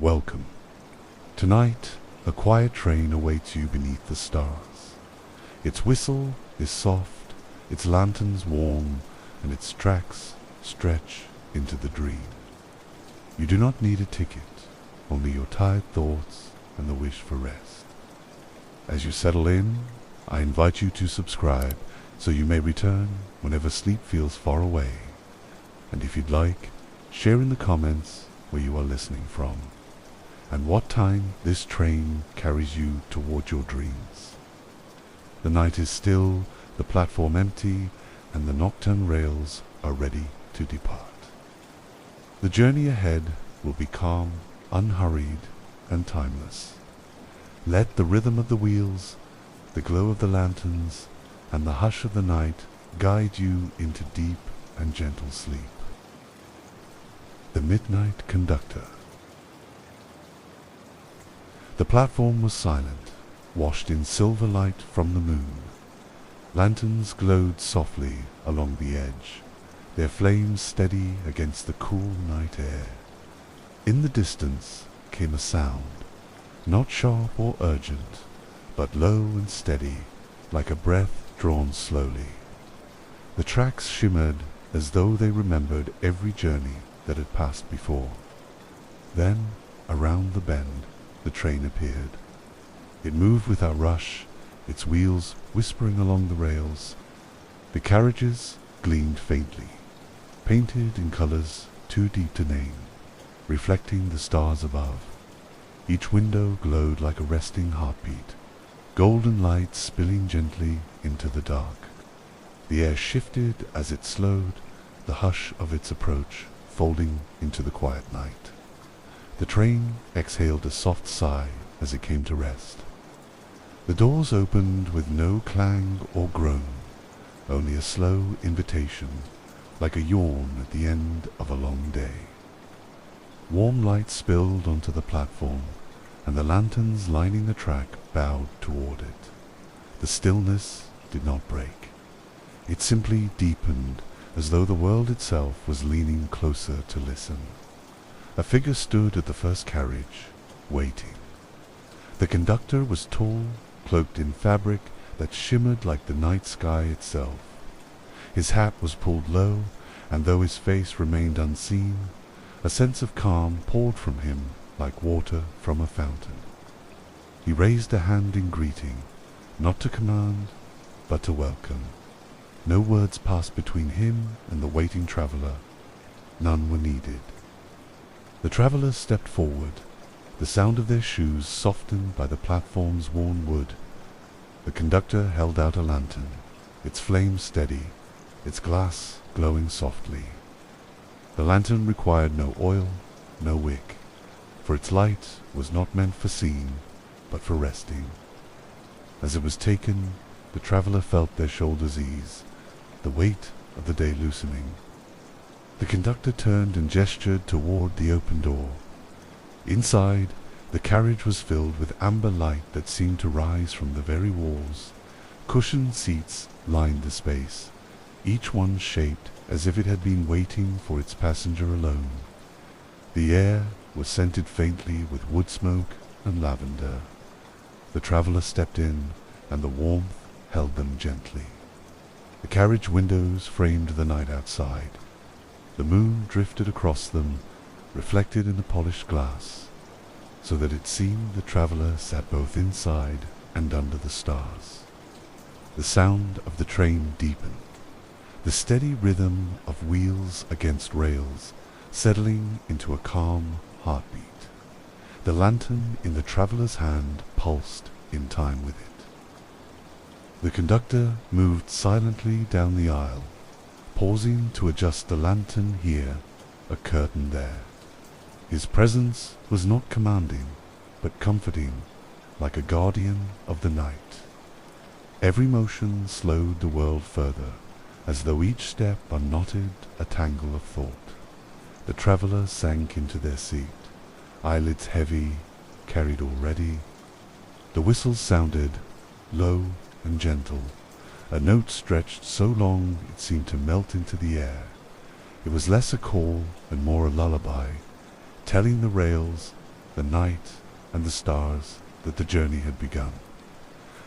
Welcome. Tonight, a quiet train awaits you beneath the stars. Its whistle is soft, its lanterns warm, and its tracks stretch into the dream. You do not need a ticket, only your tired thoughts and the wish for rest. As you settle in, I invite you to subscribe so you may return whenever sleep feels far away. And if you'd like, share in the comments where you are listening from, and what time this train carries you toward your dreams. The night is still, the platform empty, and the nocturne rails are ready to depart. The journey ahead will be calm, unhurried, and timeless. Let the rhythm of the wheels, the glow of the lanterns, and the hush of the night guide you into deep and gentle sleep. The Midnight Conductor. The platform was silent, washed in silver light from the moon. Lanterns glowed softly along the edge, their flames steady against the cool night air. In the distance came a sound, not sharp or urgent, but low and steady, like a breath drawn slowly. The tracks shimmered as though they remembered every journey that had passed before. Then, around the bend, the train appeared. It moved without rush, its wheels whispering along the rails. The carriages gleamed faintly, painted in colors too deep to name, reflecting the stars above. Each window glowed like a resting heartbeat, golden light spilling gently into the dark. The air shifted as it slowed, the hush of its approach folding into the quiet night. The train exhaled a soft sigh as it came to rest. The doors opened with no clang or groan, only a slow invitation, like a yawn at the end of a long day. Warm light spilled onto the platform, and the lanterns lining the track bowed toward it. The stillness did not break. It simply deepened, as though the world itself was leaning closer to listen. A figure stood at the first carriage, waiting. The conductor was tall, cloaked in fabric that shimmered like the night sky itself. His hat was pulled low, and though his face remained unseen, a sense of calm poured from him like water from a fountain. He raised a hand in greeting, not to command, but to welcome. No words passed between him and the waiting traveler. None were needed. The travelers stepped forward, the sound of their shoes softened by the platform's worn wood. The conductor held out a lantern, its flame steady, its glass glowing softly. The lantern required no oil, no wick, for its light was not meant for seeing, but for resting. As it was taken, the traveler felt their shoulders ease, the weight of the day loosening. The conductor turned and gestured toward the open door. Inside, the carriage was filled with amber light that seemed to rise from the very walls. Cushioned seats lined the space, each one shaped as if it had been waiting for its passenger alone. The air was scented faintly with wood smoke and lavender. The traveler stepped in, and the warmth held them gently. The carriage windows framed the night outside. The moon drifted across them, reflected in the polished glass, so that it seemed the traveler sat both inside and under the stars. The sound of the train deepened, the steady rhythm of wheels against rails settling into a calm heartbeat. The lantern in the traveler's hand pulsed in time with it. The conductor moved silently down the aisle, pausing to adjust the lantern here, a curtain there. His presence was not commanding, but comforting, like a guardian of the night. Every motion slowed the world further, as though each step unknotted a tangle of thought. The traveler sank into their seat, eyelids heavy, carried already. The whistles sounded, low and gentle, a note stretched so long it seemed to melt into the air. It was less a call and more a lullaby, telling the rails the night, and the stars that the journey had begun.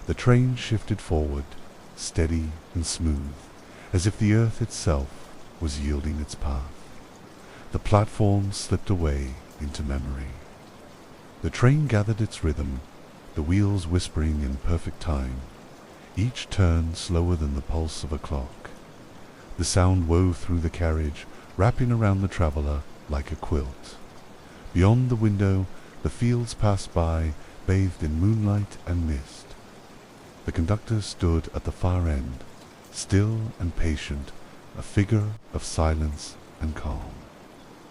The train shifted forward, steady and smooth, as if the earth itself was yielding its path. The platform slipped away into memory. The train gathered its rhythm, the wheels whispering in perfect time, each turn slower than the pulse of a clock. The sound wove through the carriage, wrapping around the traveller like a quilt. Beyond the window, the fields passed by, bathed in moonlight and mist. The conductor stood at the far end, still and patient, a figure of silence and calm.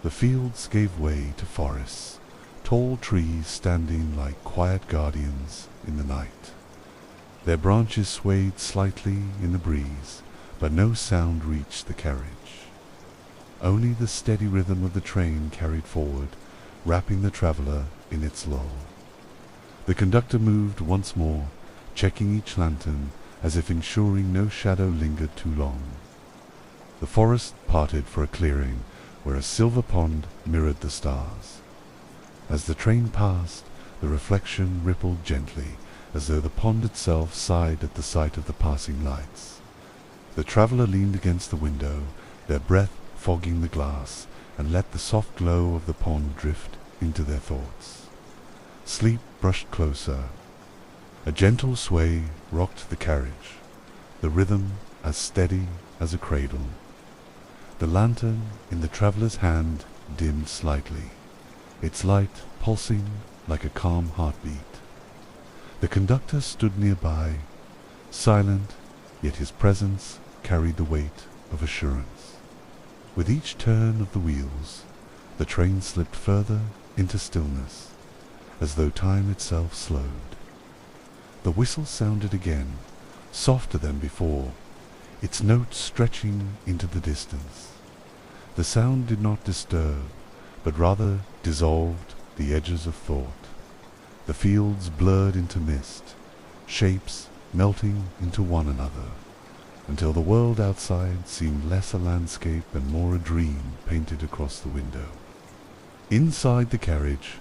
The fields gave way to forests, tall trees standing like quiet guardians in the night. Their branches swayed slightly in the breeze, but no sound reached the carriage. Only the steady rhythm of the train carried forward, wrapping the traveller in its lull. The conductor moved once more, checking each lantern, as if ensuring no shadow lingered too long. The forest parted for a clearing, where a silver pond mirrored the stars. As the train passed, the reflection rippled gently, as though the pond itself sighed at the sight of the passing lights. The traveller leaned against the window, their breath fogging the glass, and let the soft glow of the pond drift into their thoughts. Sleep brushed closer. A gentle sway rocked the carriage, the rhythm as steady as a cradle. The lantern in the traveller's hand dimmed slightly, its light pulsing like a calm heartbeat. The conductor stood nearby, silent, yet his presence carried the weight of assurance. With each turn of the wheels, the train slipped further into stillness, as though time itself slowed. The whistle sounded again, softer than before, its notes stretching into the distance. The sound did not disturb, but rather dissolved the edges of thought. The fields blurred into mist, shapes melting into one another, until the world outside seemed less a landscape and more a dream painted across the window. Inside the carriage,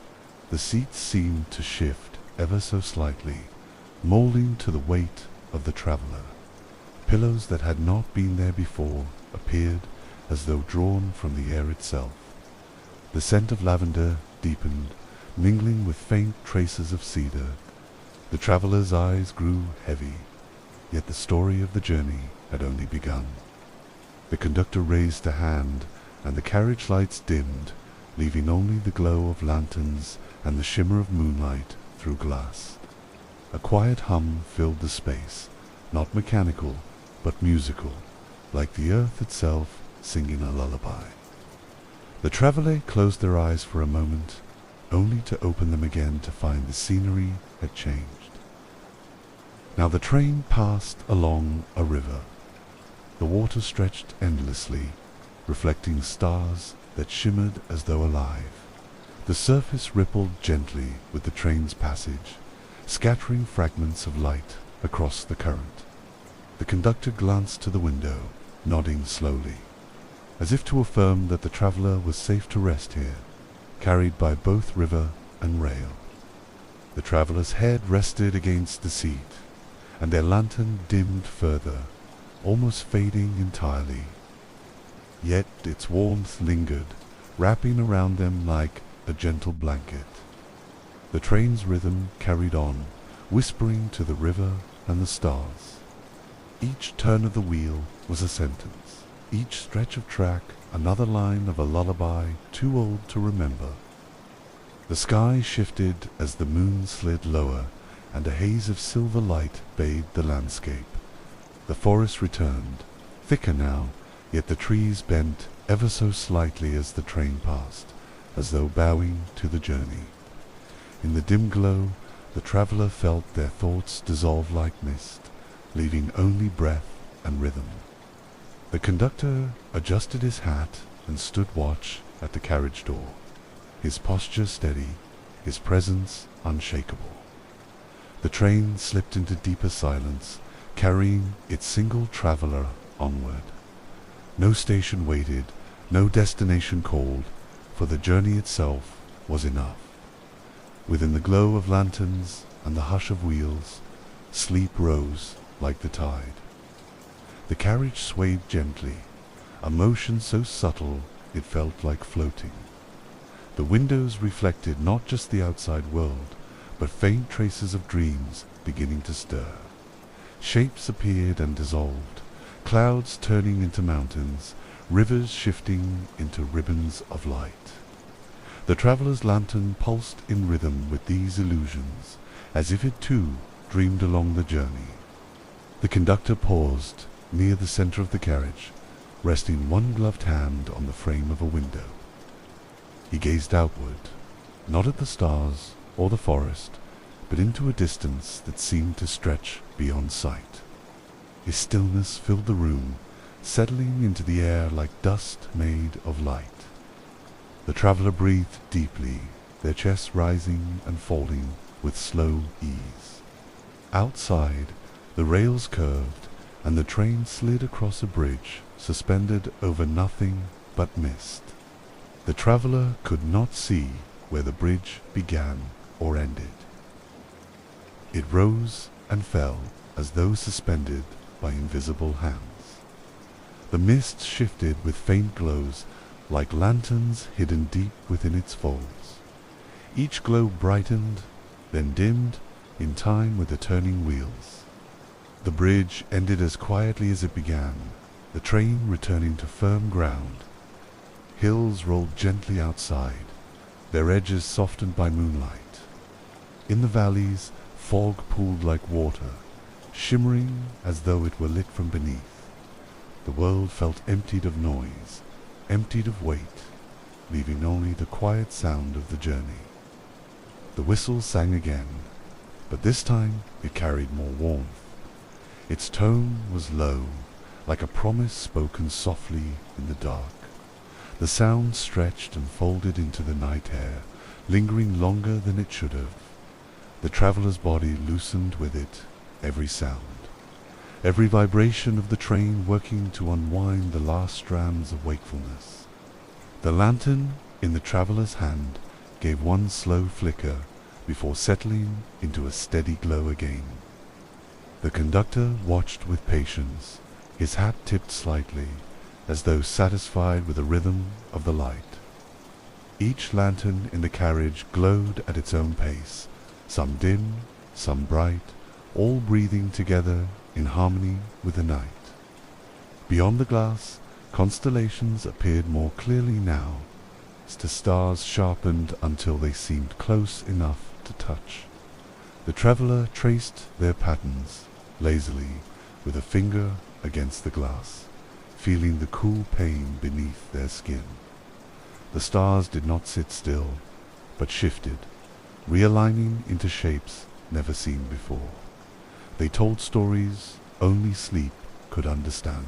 the seats seemed to shift ever so slightly, molding to the weight of the traveller. Pillows that had not been there before appeared as though drawn from the air itself. The scent of lavender deepened, mingling with faint traces of cedar. The traveller's eyes grew heavy, yet the story of the journey had only begun. The conductor raised a hand, and the carriage lights dimmed, leaving only the glow of lanterns and the shimmer of moonlight through glass. A quiet hum filled the space, not mechanical, but musical, like the earth itself singing a lullaby. The traveller closed their eyes for a moment, only to open them again to find the scenery had changed. Now the train passed along a river. The water stretched endlessly, reflecting stars that shimmered as though alive. The surface rippled gently with the train's passage, scattering fragments of light across the current. The conductor glanced to the window, nodding slowly, as if to affirm that the traveller was safe to rest here, carried by both river and rail. The traveller's head rested against the seat, and their lantern dimmed further, almost fading entirely. Yet its warmth lingered, wrapping around them like a gentle blanket. The train's rhythm carried on, whispering to the river and the stars. Each turn of the wheel was a sentence, each stretch of track another line of a lullaby too old to remember. The sky shifted as the moon slid lower, and a haze of silver light bathed the landscape. The forest returned, thicker now, yet the trees bent ever so slightly as the train passed, as though bowing to the journey. In the dim glow, the traveller felt their thoughts dissolve like mist, leaving only breath and rhythm. The conductor adjusted his hat and stood watch at the carriage door, his posture steady, his presence unshakable. The train slipped into deeper silence, carrying its single traveller onward. No station waited, no destination called, for the journey itself was enough. Within the glow of lanterns and the hush of wheels, sleep rose like the tide. The carriage swayed gently, a motion so subtle it felt like floating. The windows reflected not just the outside world, but faint traces of dreams beginning to stir. Shapes appeared and dissolved, clouds turning into mountains, rivers shifting into ribbons of light. The traveller's lantern pulsed in rhythm with these illusions, as if it too dreamed along the journey. The conductor paused near the center of the carriage, resting one gloved hand on the frame of a window. He gazed outward, not at the stars or the forest, but into a distance that seemed to stretch beyond sight. His stillness filled the room, settling into the air like dust made of light. The traveller breathed deeply, their chests rising and falling with slow ease. Outside, the rails curved, and the train slid across a bridge suspended over nothing but mist. The traveller could not see where the bridge began or ended. It rose and fell as though suspended by invisible hands. The mist shifted with faint glows, like lanterns hidden deep within its folds. Each glow brightened, then dimmed, in time with the turning wheels. The bridge ended as quietly as it began, the train returning to firm ground. Hills rolled gently outside, their edges softened by moonlight. In the valleys, fog pooled like water, shimmering as though it were lit from beneath. The world felt emptied of noise, emptied of weight, leaving only the quiet sound of the journey. The whistle sang again, but this time it carried more warmth. Its tone was low, like a promise spoken softly in the dark. The sound stretched and folded into the night air, lingering longer than it should have. The traveller's body loosened with it, every sound, every vibration of the train working to unwind the last strands of wakefulness. The lantern in the traveller's hand gave one slow flicker before settling into a steady glow again. The conductor watched with patience, his hat tipped slightly, as though satisfied with the rhythm of the light. Each lantern in the carriage glowed at its own pace, some dim, some bright, all breathing together in harmony with the night. Beyond the glass, constellations appeared more clearly now, as the stars sharpened until they seemed close enough to touch. The traveller traced their patterns lazily with a finger against the glass, feeling the cool pain beneath their skin. The stars did not sit still, but shifted, realigning into shapes never seen before. They told stories only sleep could understand.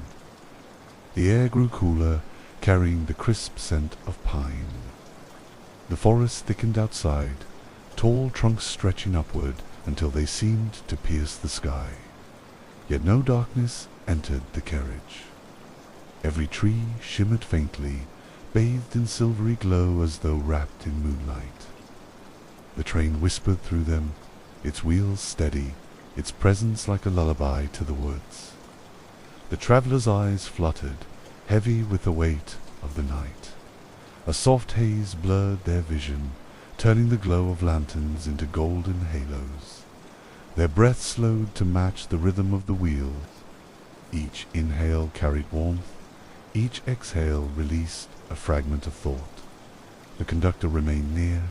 The air grew cooler, carrying the crisp scent of pine. The forest thickened outside, tall trunks stretching upward until they seemed to pierce the sky. Yet no darkness entered the carriage. Every tree shimmered faintly, bathed in silvery glow as though wrapped in moonlight. The train whispered through them, its wheels steady, its presence like a lullaby to the woods. The traveller's eyes fluttered, heavy with the weight of the night. A soft haze blurred their vision, turning the glow of lanterns into golden halos. Their breath slowed to match the rhythm of the wheels. Each inhale carried warmth, each exhale released a fragment of thought. The conductor remained near,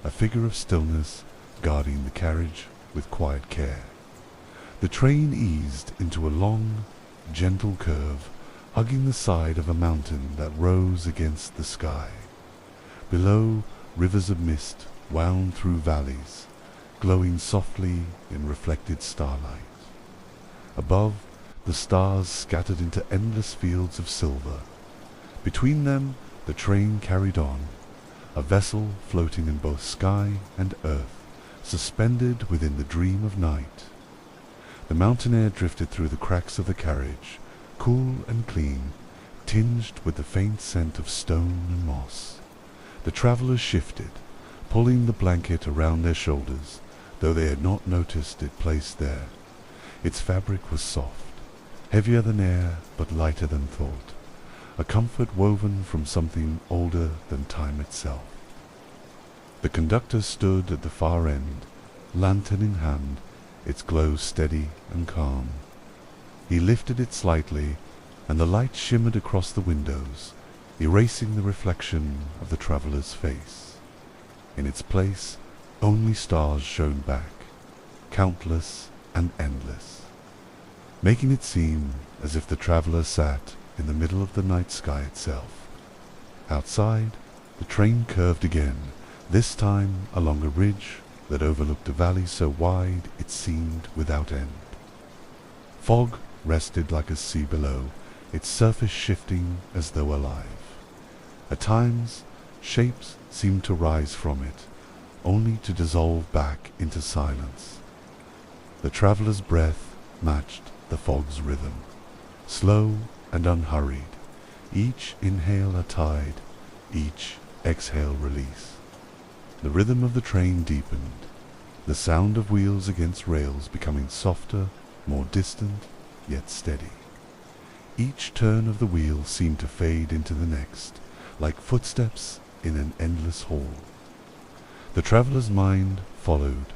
a figure of stillness, guarding the carriage with quiet care. The train eased into a long, gentle curve, hugging the side of a mountain that rose against the sky. Below, rivers of mist wound through valleys, glowing softly in reflected starlight. Above, the stars scattered into endless fields of silver. Between them, the train carried on, a vessel floating in both sky and earth, suspended within the dream of night. The mountain air drifted through the cracks of the carriage, cool and clean, tinged with the faint scent of stone and moss. The travellers shifted, pulling the blanket around their shoulders, though they had not noticed it placed there. Its fabric was soft, heavier than air but lighter than thought, a comfort woven from something older than time itself. The conductor stood at the far end, lantern in hand, its glow steady and calm. He lifted it slightly, and the light shimmered across the windows, erasing the reflection of the traveller's face. In its place, only stars shone back, countless and endless, making it seem as if the traveller sat in the middle of the night sky itself. Outside, the train curved again, this time along a ridge that overlooked a valley so wide it seemed without end. Fog rested like a sea below, its surface shifting as though alive. At times, shapes seemed to rise from it, only to dissolve back into silence. The traveller's breath matched the fog's rhythm, slow and unhurried, each inhale a tide, each exhale release. The rhythm of the train deepened, the sound of wheels against rails becoming softer, more distant, yet steady. Each turn of the wheel seemed to fade into the next, like footsteps in an endless hall. The traveller's mind followed,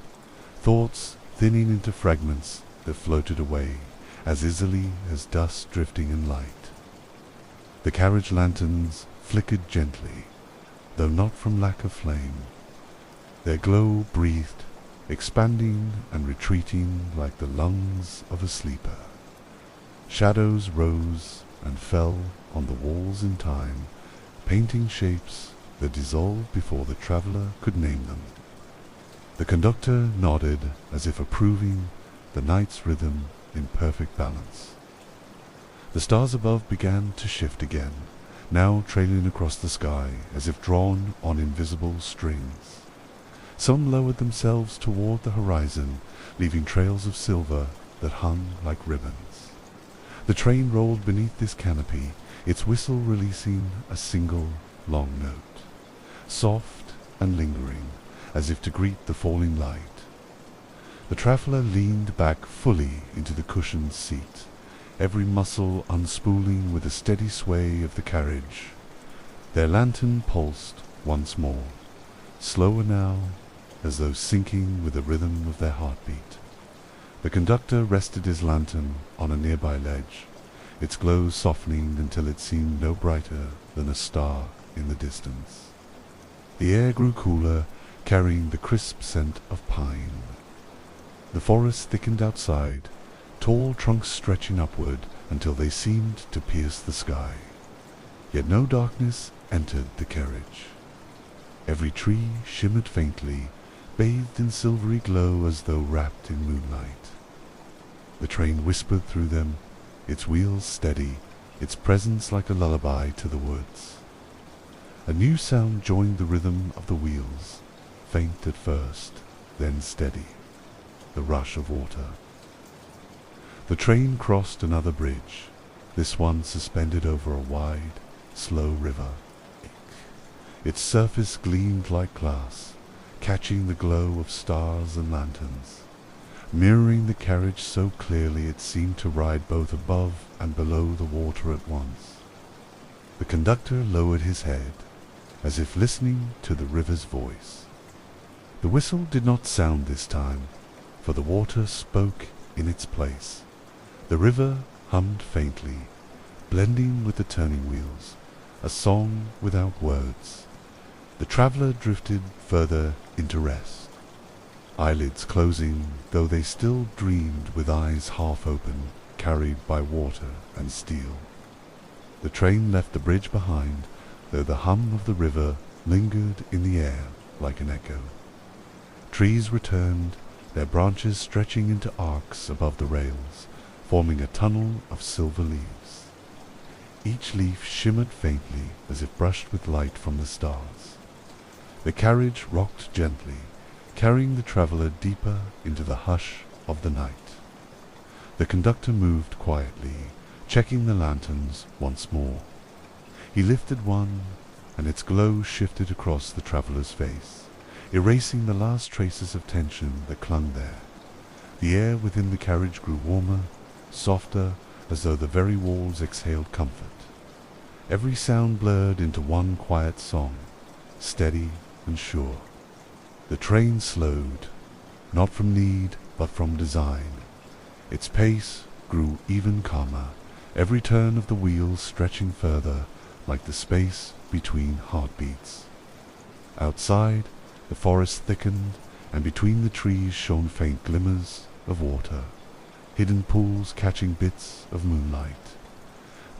thoughts thinning into fragments that floated away as easily as dust drifting in light. The carriage lanterns flickered gently, though not from lack of flame. Their glow breathed, expanding and retreating like the lungs of a sleeper. Shadows rose and fell on the walls in time, painting shapes that dissolved before the traveller could name them. The conductor nodded as if approving the night's rhythm in perfect balance. The stars above began to shift again, now trailing across the sky as if drawn on invisible strings. Some lowered themselves toward the horizon, leaving trails of silver that hung like ribbons. The train rolled beneath this canopy, its whistle releasing a single long note, soft and lingering, as if to greet the falling light. The traveller leaned back fully into the cushioned seat, every muscle unspooling with the steady sway of the carriage. Their lantern pulsed once more, slower now, as though syncing with the rhythm of their heartbeat. The conductor rested his lantern on a nearby ledge, its glow softening until it seemed no brighter than a star in the distance. The air grew cooler, carrying the crisp scent of pine. The forest thickened outside, tall trunks stretching upward until they seemed to pierce the sky. Yet no darkness entered the carriage. Every tree shimmered faintly, bathed in silvery glow as though wrapped in moonlight. The train whispered through them, its wheels steady, its presence like a lullaby to the woods. A new sound joined the rhythm of the wheels, faint at first, then steady, the rush of water. The train crossed another bridge, this one suspended over a wide, slow river. Its surface gleamed like glass, catching the glow of stars and lanterns, mirroring the carriage so clearly it seemed to ride both above and below the water at once. The conductor lowered his head, as if listening to the river's voice. The whistle did not sound this time, for the water spoke in its place. The river hummed faintly, blending with the turning wheels, a song without words. The traveller drifted further into rest, eyelids closing, though they still dreamed with eyes half open, carried by water and steel. The train left the bridge behind, though the hum of the river lingered in the air like an echo. Trees returned, their branches stretching into arcs above the rails, forming a tunnel of silver leaves. Each leaf shimmered faintly as if brushed with light from the stars. The carriage rocked gently, carrying the traveller deeper into the hush of the night. The conductor moved quietly, checking the lanterns once more. He lifted one, and its glow shifted across the traveller's face, erasing the last traces of tension that clung there. The air within the carriage grew warmer, softer, as though the very walls exhaled comfort. Every sound blurred into one quiet song, steady and sure. The train slowed, not from need, but from design. Its pace grew even calmer, every turn of the wheels stretching further, like the space between heartbeats. Outside, the forest thickened, and between the trees shone faint glimmers of water, hidden pools catching bits of moonlight.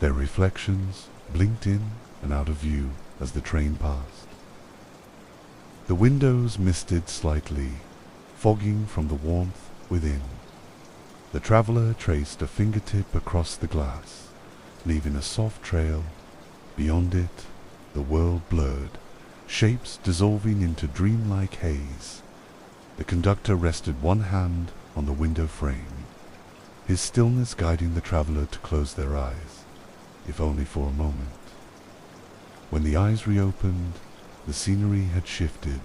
Their reflections blinked in and out of view as the train passed. The windows misted slightly, fogging from the warmth within. The traveller traced a fingertip across the glass, leaving a soft trail. Beyond it, the world blurred, shapes dissolving into dreamlike haze. The conductor rested one hand on the window frame, his stillness guiding the traveller to close their eyes, if only for a moment. When the eyes reopened, the scenery had shifted.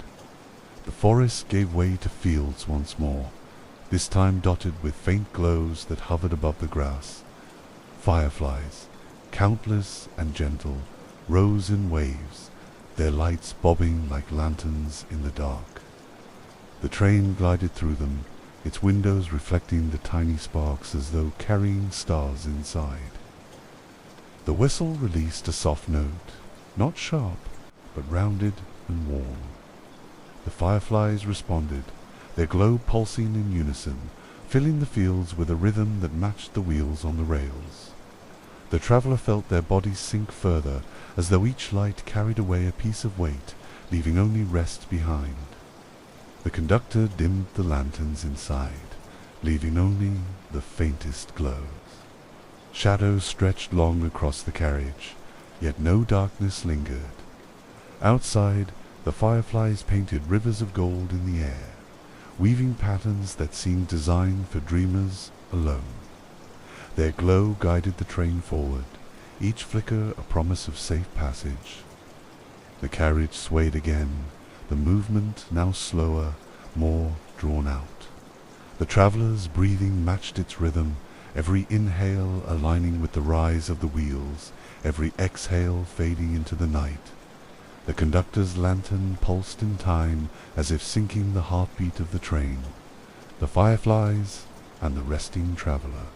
The forest gave way to fields once more, this time dotted with faint glows that hovered above the grass. Fireflies, countless and gentle, rose in waves, their lights bobbing like lanterns in the dark. The train glided through them, its windows reflecting the tiny sparks as though carrying stars inside. The whistle released a soft note, not sharp, but rounded and warm. The fireflies responded, their glow pulsing in unison, filling the fields with a rhythm that matched the wheels on the rails. The traveller felt their bodies sink further, as though each light carried away a piece of weight, leaving only rest behind. The conductor dimmed the lanterns inside, leaving only the faintest glows. Shadows stretched long across the carriage, yet no darkness lingered. Outside, the fireflies painted rivers of gold in the air, weaving patterns that seemed designed for dreamers alone. Their glow guided the train forward, each flicker a promise of safe passage. The carriage swayed again, the movement now slower, more drawn out. The traveller's breathing matched its rhythm, every inhale aligning with the rise of the wheels, every exhale fading into the night. The conductor's lantern pulsed in time, as if syncing the heartbeat of the train, the fireflies and the resting traveller.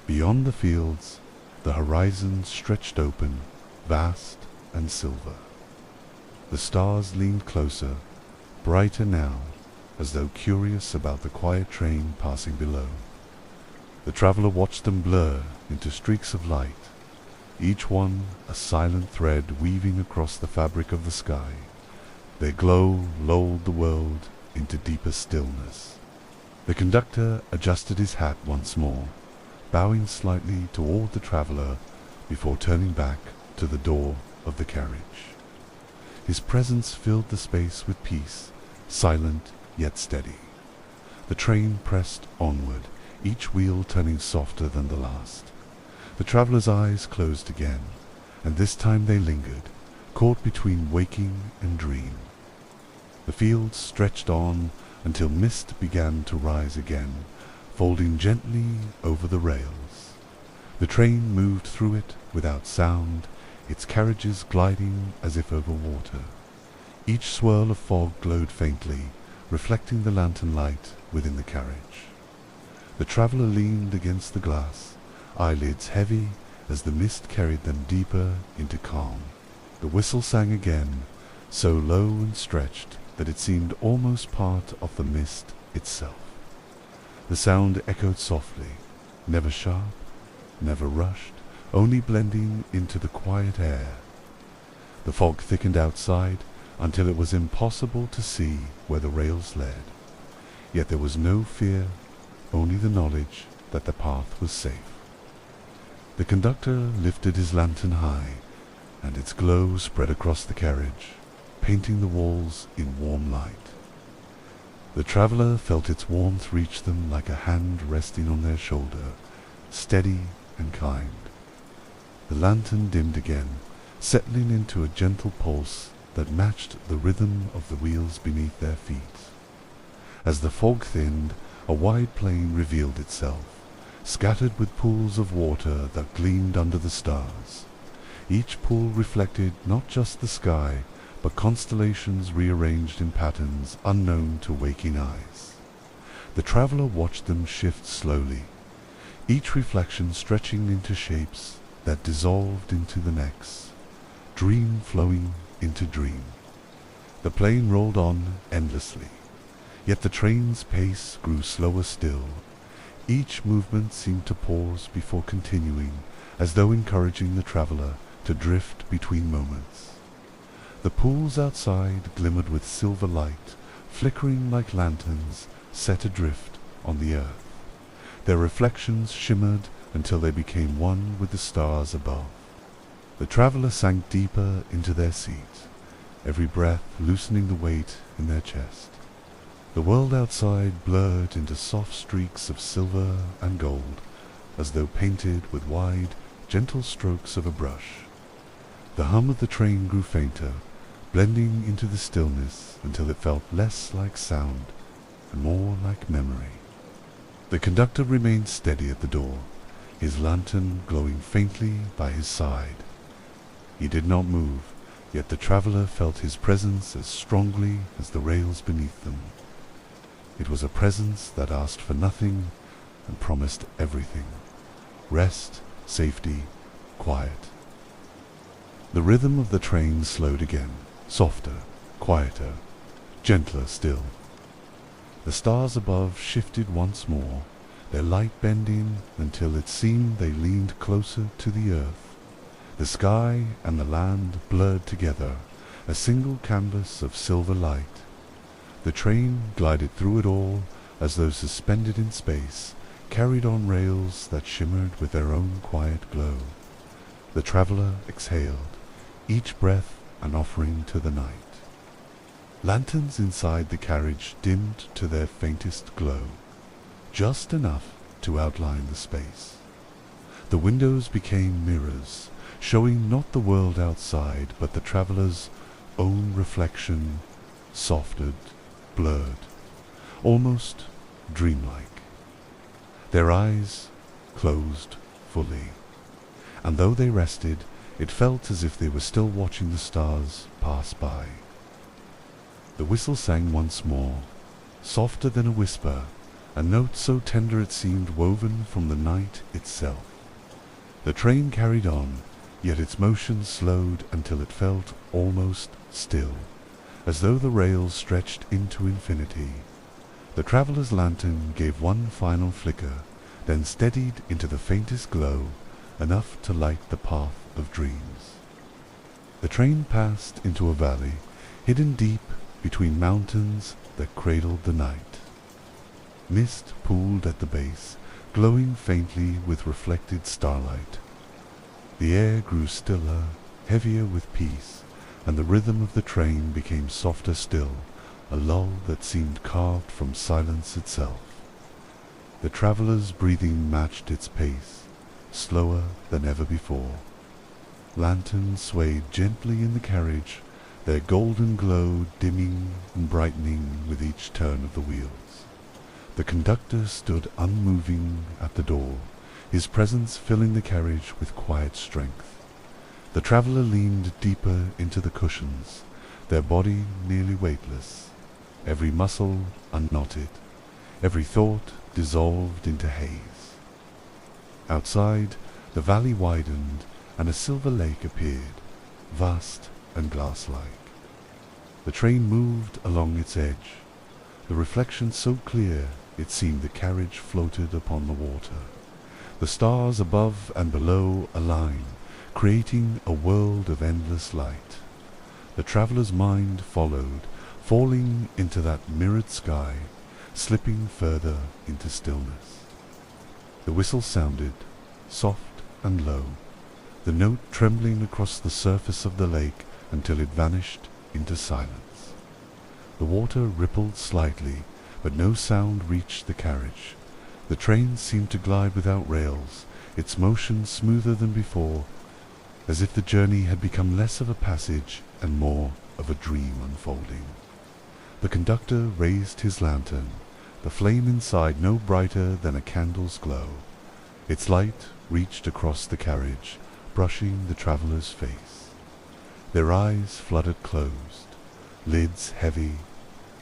Beyond the fields, the horizon stretched open, vast and silver. The stars leaned closer, brighter now, as though curious about the quiet train passing below. The traveller watched them blur into streaks of light, each one a silent thread weaving across the fabric of the sky. Their glow lulled the world into deeper stillness. The conductor adjusted his hat once more, bowing slightly toward the traveller before turning back to the door of the carriage. His presence filled the space with peace, silent yet steady. The train pressed onward, each wheel turning softer than the last. The traveller's eyes closed again, and this time they lingered, caught between waking and dream. The fields stretched on until mist began to rise again, folding gently over the rails. The train moved through it without sound, its carriages gliding as if over water. Each swirl of fog glowed faintly, reflecting the lantern light within the carriage. The traveller leaned against the glass, eyelids heavy as the mist carried them deeper into calm. The whistle sang again, so low and stretched that it seemed almost part of the mist itself. The sound echoed softly, never sharp, never rushed, only blending into the quiet air. The fog thickened outside until it was impossible to see where the rails led. Yet there was no fear, only the knowledge that the path was safe. The conductor lifted his lantern high, and its glow spread across the carriage, painting the walls in warm light. The traveller felt its warmth reach them like a hand resting on their shoulder, steady and kind. The lantern dimmed again, settling into a gentle pulse that matched the rhythm of the wheels beneath their feet. As the fog thinned, a wide plain revealed itself, scattered with pools of water that gleamed under the stars. Each pool reflected not just the sky, but constellations rearranged in patterns unknown to waking eyes. The traveler watched them shift slowly, each reflection stretching into shapes that dissolved into the next, dream flowing into dream. The plane rolled on endlessly, yet the train's pace grew slower still. Each movement seemed to pause before continuing, as though encouraging the traveler to drift between moments. The pools outside glimmered with silver light, flickering like lanterns set adrift on the earth. Their reflections shimmered until they became one with the stars above. The traveler sank deeper into their seat, every breath loosening the weight in their chest. The world outside blurred into soft streaks of silver and gold, as though painted with wide, gentle strokes of a brush. The hum of the train grew fainter, blending into the stillness until it felt less like sound and more like memory. The conductor remained steady at the door, his lantern glowing faintly by his side. He did not move, yet the traveler felt his presence as strongly as the rails beneath them. It was a presence that asked for nothing and promised everything: rest, safety, quiet. The rhythm of the train slowed again, softer, quieter, gentler still. The stars above shifted once more, their light bending until it seemed they leaned closer to the earth. The sky and the land blurred together, a single canvas of silver light. The train glided through it all as though suspended in space, carried on rails that shimmered with their own quiet glow. The traveler exhaled, each breath an offering to the night. Lanterns inside the carriage dimmed to their faintest glow, just enough to outline the space. The windows became mirrors, showing not the world outside, but the traveler's own reflection, softened, blurred, almost dreamlike. Their eyes closed fully, and though they rested, it felt as if they were still watching the stars pass by. The whistle sang once more, softer than a whisper, a note so tender it seemed woven from the night itself. The train carried on, yet its motion slowed until it felt almost still, as though the rails stretched into infinity. The traveler's lantern gave one final flicker, then steadied into the faintest glow, enough to light the path of dreams. The train passed into a valley, hidden deep between mountains that cradled the night. Mist pooled at the base, glowing faintly with reflected starlight. The air grew stiller, heavier with peace, and the rhythm of the train became softer still, a lull that seemed carved from silence itself. The traveler's breathing matched its pace, slower than ever before. Lanterns swayed gently in the carriage, their golden glow dimming and brightening with each turn of the wheels. The conductor stood unmoving at the door, his presence filling the carriage with quiet strength. The traveler leaned deeper into the cushions, their body nearly weightless, every muscle unknotted, every thought dissolved into haze. Outside, the valley widened, and a silver lake appeared, vast and glass-like. The train moved along its edge, the reflection so clear it seemed the carriage floated upon the water. The stars above and below aligned, creating a world of endless light. The traveler's mind followed, falling into that mirrored sky, slipping further into stillness. The whistle sounded, soft and low, the note trembling across the surface of the lake until it vanished into silence. The water rippled slightly, but no sound reached the carriage. The train seemed to glide without rails, its motion smoother than before, as if the journey had become less of a passage and more of a dream unfolding. The conductor raised his lantern, the flame inside no brighter than a candle's glow. Its light reached across the carriage, brushing the traveller's face. Their eyes fluttered closed, lids heavy,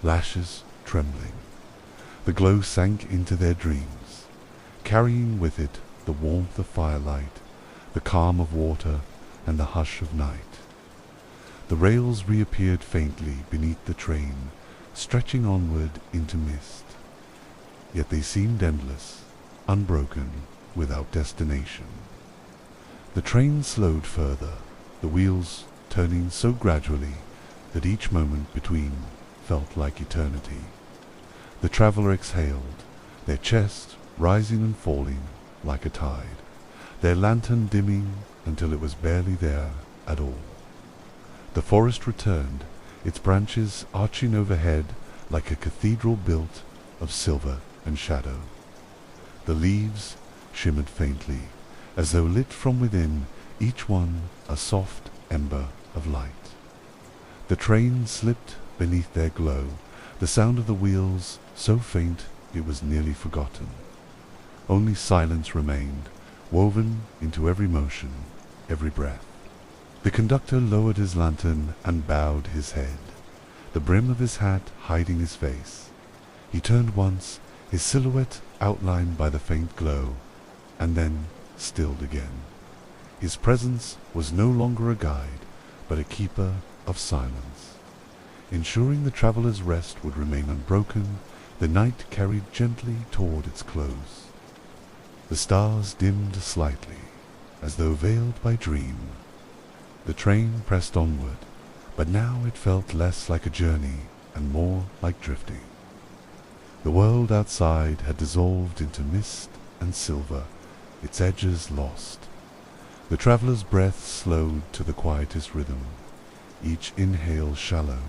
lashes trembling. The glow sank into their dreams, carrying with it the warmth of firelight, the calm of water, and the hush of night. The rails reappeared faintly beneath the train, stretching onward into mist. Yet they seemed endless, unbroken, without destination. The train slowed further, the wheels turning so gradually that each moment between felt like eternity. The traveller exhaled, their chest rising and falling like a tide, their lantern dimming until it was barely there at all. The forest returned, its branches arching overhead like a cathedral built of silver and shadow. The leaves shimmered faintly, as though lit from within, each one a soft ember of light. The train slipped beneath their glow, the sound of the wheels so faint it was nearly forgotten. Only silence remained, woven into every motion, every breath. The conductor lowered his lantern and bowed his head, the brim of his hat hiding his face. He turned once, his silhouette outlined by the faint glow, and then stilled again. His presence was no longer a guide, but a keeper of silence. Ensuring the traveller's rest would remain unbroken, the night carried gently toward its close. The stars dimmed slightly, as though veiled by dream. The train pressed onward, but now it felt less like a journey and more like drifting. The world outside had dissolved into mist and silver, its edges lost. The traveller's breath slowed to the quietest rhythm, each inhale shallow,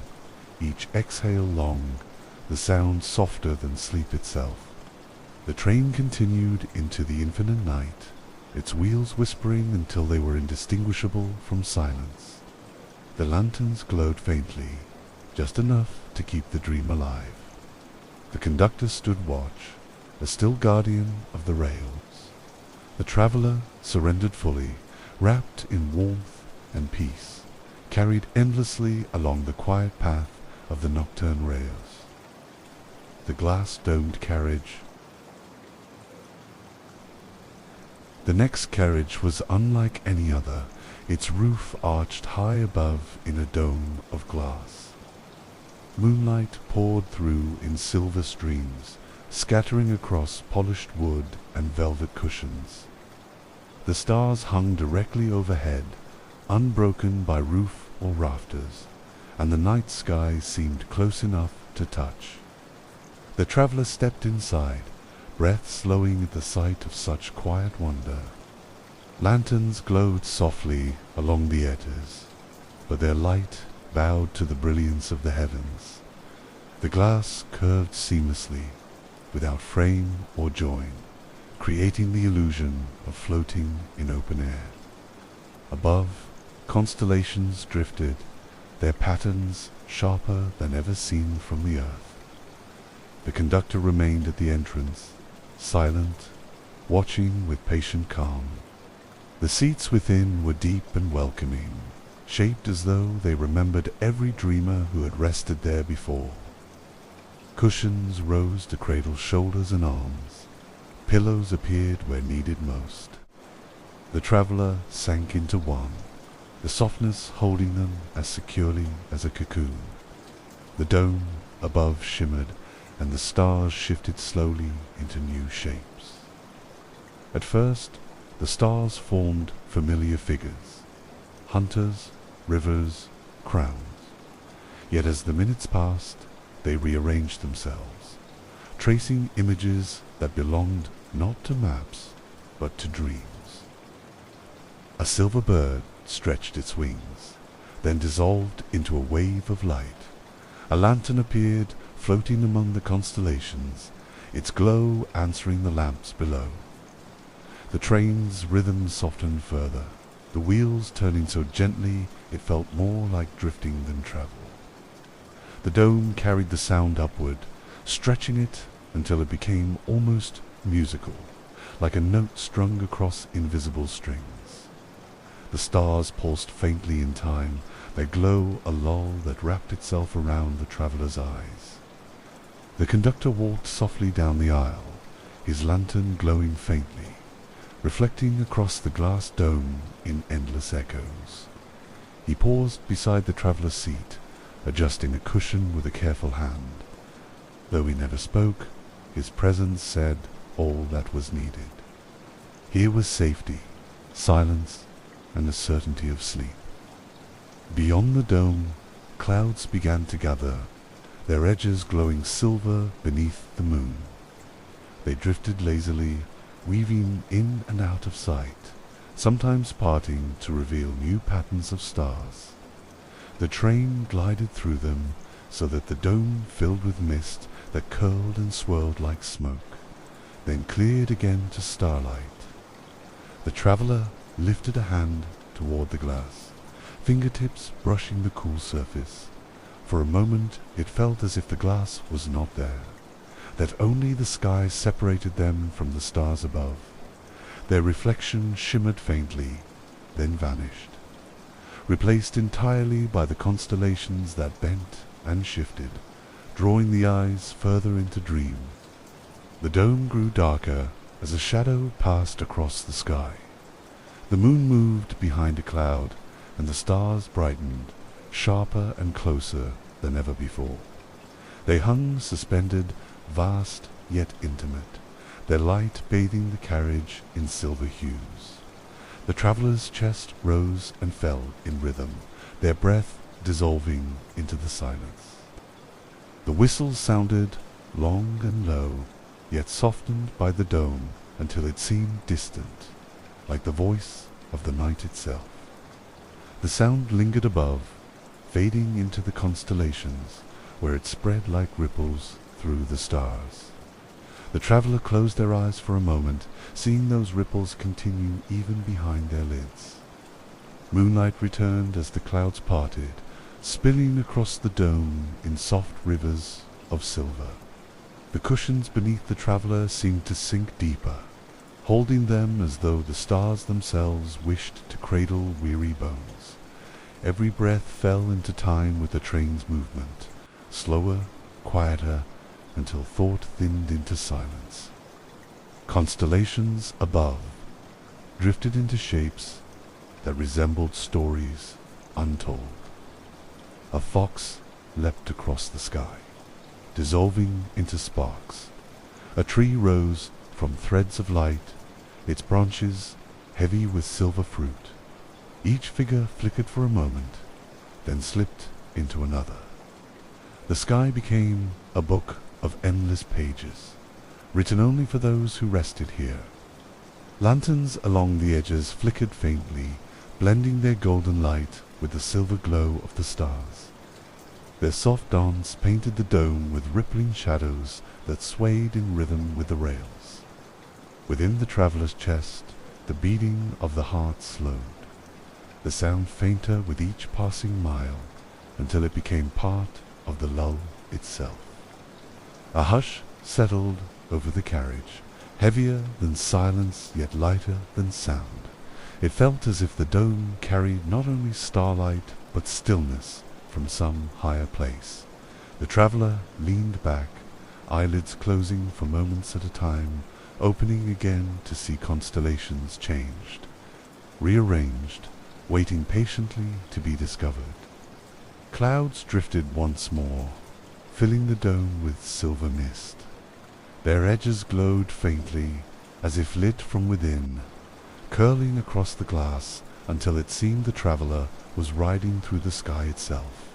each exhale long, the sound softer than sleep itself. The train continued into the infinite night, its wheels whispering until they were indistinguishable from silence. The lanterns glowed faintly, just enough to keep the dream alive. The conductor stood watch, a still guardian of the rails. The traveller surrendered fully, wrapped in warmth and peace, carried endlessly along the quiet path of the nocturne rails. The glass-domed carriage. The next carriage was unlike any other, its roof arched high above in a dome of glass. Moonlight poured through in silver streams, scattering across polished wood and velvet cushions. The stars hung directly overhead, unbroken by roof or rafters, and the night sky seemed close enough to touch. The traveller stepped inside, breath slowing at the sight of such quiet wonder. Lanterns glowed softly along the edges, but their light bowed to the brilliance of the heavens. The glass curved seamlessly, without frame or join, creating the illusion of floating in open air. Above, constellations drifted, their patterns sharper than ever seen from the earth. The conductor remained at the entrance, silent, watching with patient calm. The seats within were deep and welcoming, shaped as though they remembered every dreamer who had rested there before. Cushions rose to cradle shoulders and arms. Pillows appeared where needed most. The traveller sank into one, the softness holding them as securely as a cocoon. The dome above shimmered, and the stars shifted slowly into new shapes. At first, the stars formed familiar figures, hunters, rivers, crowns. Yet as the minutes passed, they rearranged themselves, tracing images that belonged not to maps, but to dreams. A silver bird stretched its wings, then dissolved into a wave of light. A lantern appeared, floating among the constellations, its glow answering the lamps below. The train's rhythm softened further, the wheels turning so gently it felt more like drifting than travel. The dome carried the sound upward, stretching it until it became almost musical, like a note strung across invisible strings. The stars pulsed faintly in time, their glow a lull that wrapped itself around the traveler's eyes. The conductor walked softly down the aisle, his lantern glowing faintly, reflecting across the glass dome in endless echoes. He paused beside the traveler's seat, adjusting a cushion with a careful hand. Though he never spoke, his presence said all that was needed. Here was safety, silence, and the certainty of sleep. Beyond the dome, clouds began to gather, their edges glowing silver beneath the moon. They drifted lazily, weaving in and out of sight, sometimes parting to reveal new patterns of stars. The train glided through them so that the dome filled with mist that curled and swirled like smoke, then cleared again to starlight. The traveler lifted a hand toward the glass, fingertips brushing the cool surface. For a moment it felt as if the glass was not there, that only the sky separated them from the stars above. Their reflection shimmered faintly, then vanished, replaced entirely by the constellations that bent and shifted, drawing the eyes further into dream. The dome grew darker as a shadow passed across the sky. The moon moved behind a cloud, and the stars brightened, sharper and closer than ever before. They hung suspended, vast yet intimate, their light bathing the carriage in silver hues. The traveler's chest rose and fell in rhythm, their breath dissolving into the silence. The whistle sounded long and low, yet softened by the dome until it seemed distant, like the voice of the night itself. The sound lingered above, fading into the constellations, where it spread like ripples through the stars. The traveler closed their eyes for a moment, seeing those ripples continue even behind their lids. Moonlight returned as the clouds parted, spilling across the dome in soft rivers of silver. The cushions beneath the traveler seemed to sink deeper, holding them as though the stars themselves wished to cradle weary bones. Every breath fell into time with the train's movement, slower, quieter, until thought thinned into silence. Constellations above drifted into shapes that resembled stories untold. A fox leapt across the sky, dissolving into sparks. A tree rose from threads of light, its branches heavy with silver fruit. Each figure flickered for a moment, then slipped into another. The sky became a book of endless pages, written only for those who rested here. Lanterns along the edges flickered faintly, blending their golden light with the silver glow of the stars. Their soft dance painted the dome with rippling shadows that swayed in rhythm with the rails. Within the traveler's chest, the beating of the heart slowed, the sound fainter with each passing mile, until it became part of the lull itself. A hush settled over the carriage, heavier than silence yet lighter than sound. It felt as if the dome carried not only starlight but stillness from some higher place. The traveler leaned back, eyelids closing for moments at a time, opening again to see constellations changed, rearranged, waiting patiently to be discovered. Clouds drifted once more, filling the dome with silver mist. Their edges glowed faintly, as if lit from within, curling across the glass until it seemed the traveler was riding through the sky itself.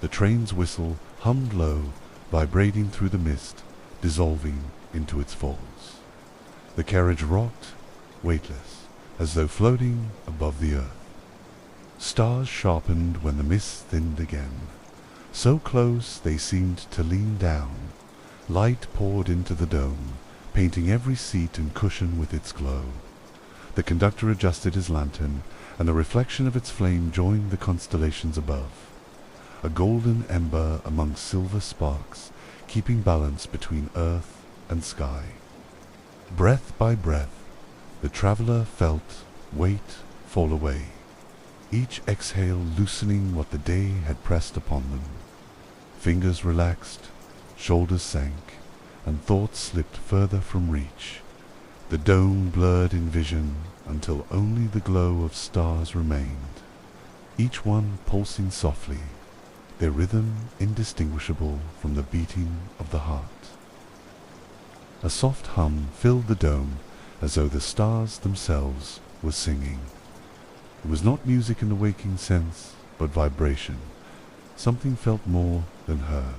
The train's whistle hummed low, vibrating through the mist, dissolving into its folds. The carriage rocked, weightless, as though floating above the earth. Stars sharpened when the mist thinned again. So close they seemed to lean down. Light poured into the dome, painting every seat and cushion with its glow. The conductor adjusted his lantern, and the reflection of its flame joined the constellations above. a golden ember among silver sparks, keeping balance between earth and sky. Breath by breath, the traveler felt weight fall away, each exhale loosening what the day had pressed upon them. Fingers relaxed, shoulders sank, and thoughts slipped further from reach. The dome blurred in vision until only the glow of stars remained, each one pulsing softly, their rhythm indistinguishable from the beating of the heart. A soft hum filled the dome as though the stars themselves were singing. It was not music in the waking sense, but vibration. Something felt more than heard.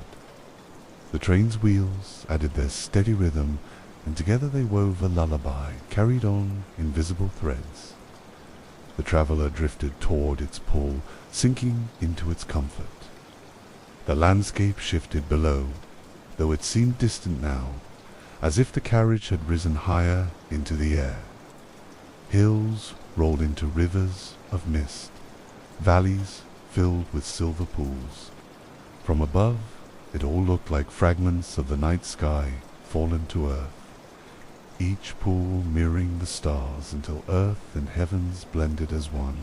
The train's wheels added their steady rhythm, and together they wove a lullaby carried on invisible threads. The traveler drifted toward its pull, sinking into its comfort. The landscape shifted below, though it seemed distant now, as if the carriage had risen higher into the air. Hills rolled into rivers of mist, valleys filled with silver pools. From above, it all looked like fragments of the night sky fallen to earth, each pool mirroring the stars until earth and heavens blended as one.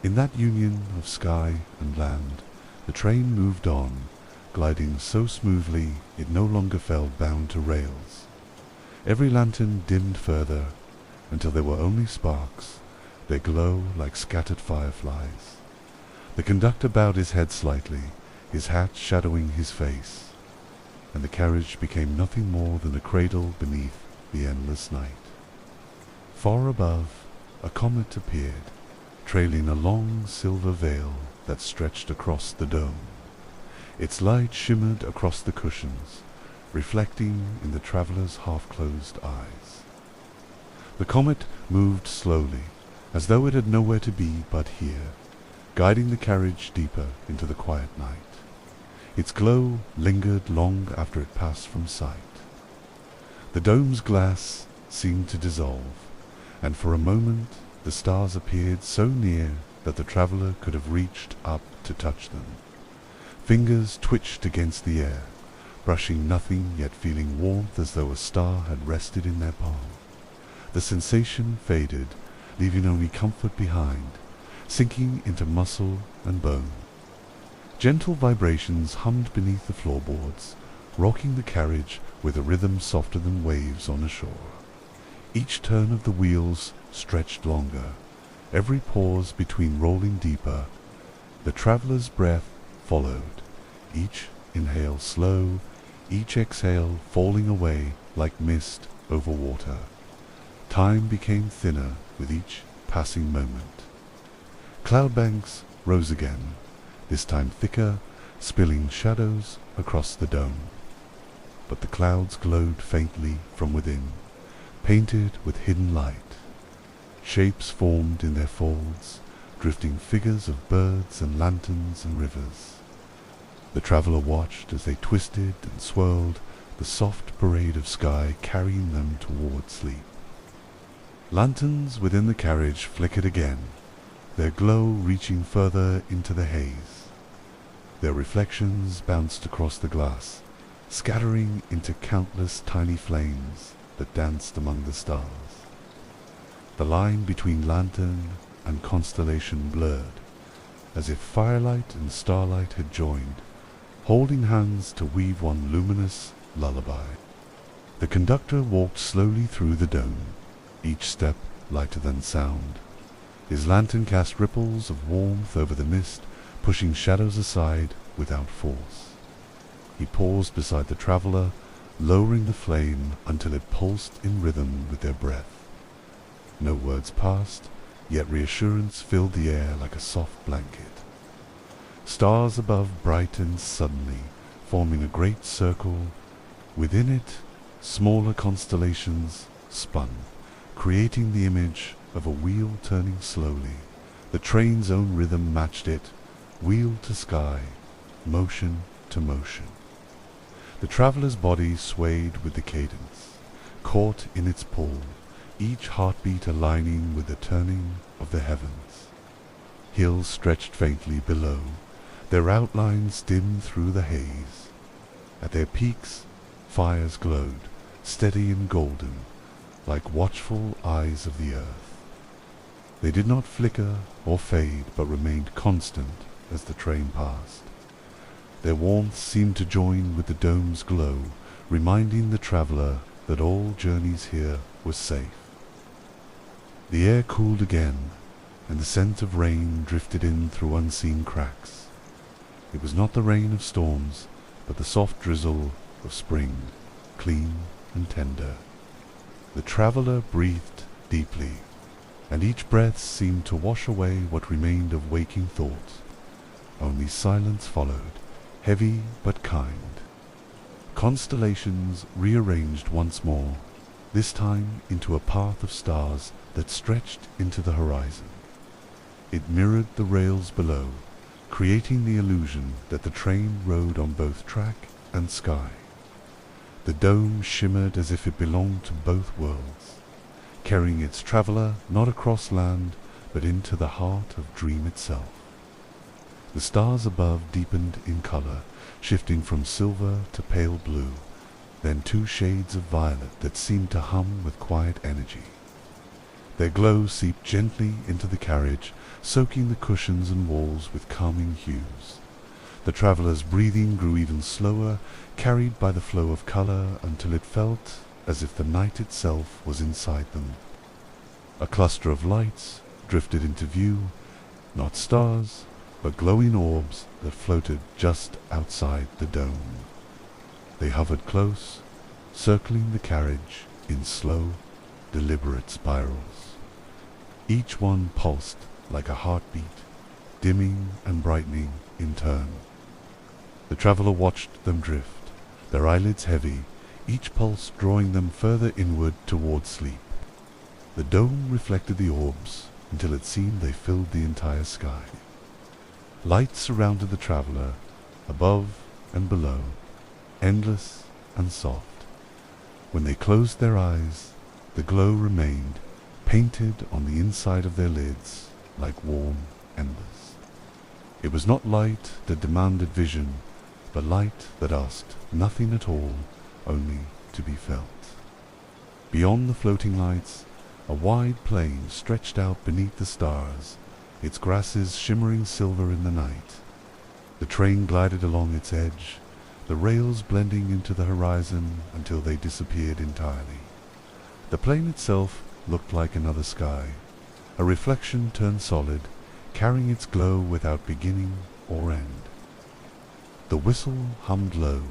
In that union of sky and land, the train moved on, gliding so smoothly it no longer felt bound to rails. Every lantern dimmed further, until there were only sparks, their glow like scattered fireflies. The conductor bowed his head slightly, his hat shadowing his face, and the carriage became nothing more than a cradle beneath the endless night. Far above, a comet appeared, trailing a long silver veil that stretched across the dome. Its light shimmered across the cushions, reflecting in the traveler's half-closed eyes. The comet moved slowly, as though it had nowhere to be but here, guiding the carriage deeper into the quiet night. Its glow lingered long after it passed from sight. The dome's glass seemed to dissolve, and for a moment the stars appeared so near that the traveler could have reached up to touch them. Fingers twitched against the air, brushing nothing yet feeling warmth as though a star had rested in their palm. The sensation faded, leaving only comfort behind, sinking into muscle and bone. Gentle vibrations hummed beneath the floorboards, rocking the carriage with a rhythm softer than waves on a shore. Each turn of the wheels stretched longer, every pause between rolling deeper. The traveler's breath followed, each inhale slow, each exhale falling away like mist over water. Time became thinner with each passing moment. Cloud banks rose again, this time thicker, spilling shadows across the dome. But the clouds glowed faintly from within, painted with hidden light. Shapes formed in their folds, drifting figures of birds and lanterns and rivers. The traveler watched as they twisted and swirled, the soft parade of sky carrying them toward sleep. Lanterns within the carriage flickered again, their glow reaching further into the haze. Their reflections bounced across the glass, scattering into countless tiny flames that danced among the stars. The line between lantern and constellation blurred, as if firelight and starlight had joined, holding hands to weave one luminous lullaby. The conductor walked slowly through the dome, each step lighter than sound. His lantern cast ripples of warmth over the mist, pushing shadows aside without force. He paused beside the traveler, lowering the flame until it pulsed in rhythm with their breath. No words passed, yet reassurance filled the air like a soft blanket. Stars above brightened suddenly, forming a great circle. Within it, smaller constellations spun, creating the image of a wheel turning slowly. The train's own rhythm matched it, wheel to sky, motion to motion. The traveler's body swayed with the cadence, caught in its pull, each heartbeat aligning with the turning of the heavens. Hills stretched faintly below, their outlines dim through the haze. At their peaks, fires glowed, steady and golden, like watchful eyes of the earth. They did not flicker or fade, but remained constant as the train passed. Their warmth seemed to join with the dome's glow, reminding the traveler that all journeys here were safe. The air cooled again, and the scent of rain drifted in through unseen cracks. It was not the rain of storms, but the soft drizzle of spring, clean and tender. The traveler breathed deeply, and each breath seemed to wash away what remained of waking thought. Only silence followed, heavy but kind. Constellations rearranged once more, this time into a path of stars that stretched into the horizon. It mirrored the rails below, creating the illusion that the train rode on both track and sky. The dome shimmered as if it belonged to both worlds, carrying its traveler not across land, but into the heart of dream itself. The stars above deepened in color, shifting from silver to pale blue, then two shades of violet that seemed to hum with quiet energy. Their glow seeped gently into the carriage, soaking the cushions and walls with calming hues. The traveler's breathing grew even slower, carried by the flow of color until it felt as if the night itself was inside them. A cluster of lights drifted into view, not stars, but glowing orbs that floated just outside the dome. They hovered close, circling the carriage in slow, deliberate spirals. Each one pulsed like a heartbeat, dimming and brightening in turn. The traveler watched them drift, their eyelids heavy, each pulse drawing them further inward toward sleep. The dome reflected the orbs until it seemed they filled the entire sky. Light surrounded the traveler, above and below, endless and soft. When they closed their eyes, the glow remained, painted on the inside of their lids like warm embers. It was not light that demanded vision, but light that asked nothing at all, only to be felt. Beyond the floating lights, a wide plain stretched out beneath the stars, its grasses shimmering silver in the night. The train glided along its edge, the rails blending into the horizon until they disappeared entirely. The plain itself looked like another sky, a reflection turned solid, carrying its glow without beginning or end. The whistle hummed low,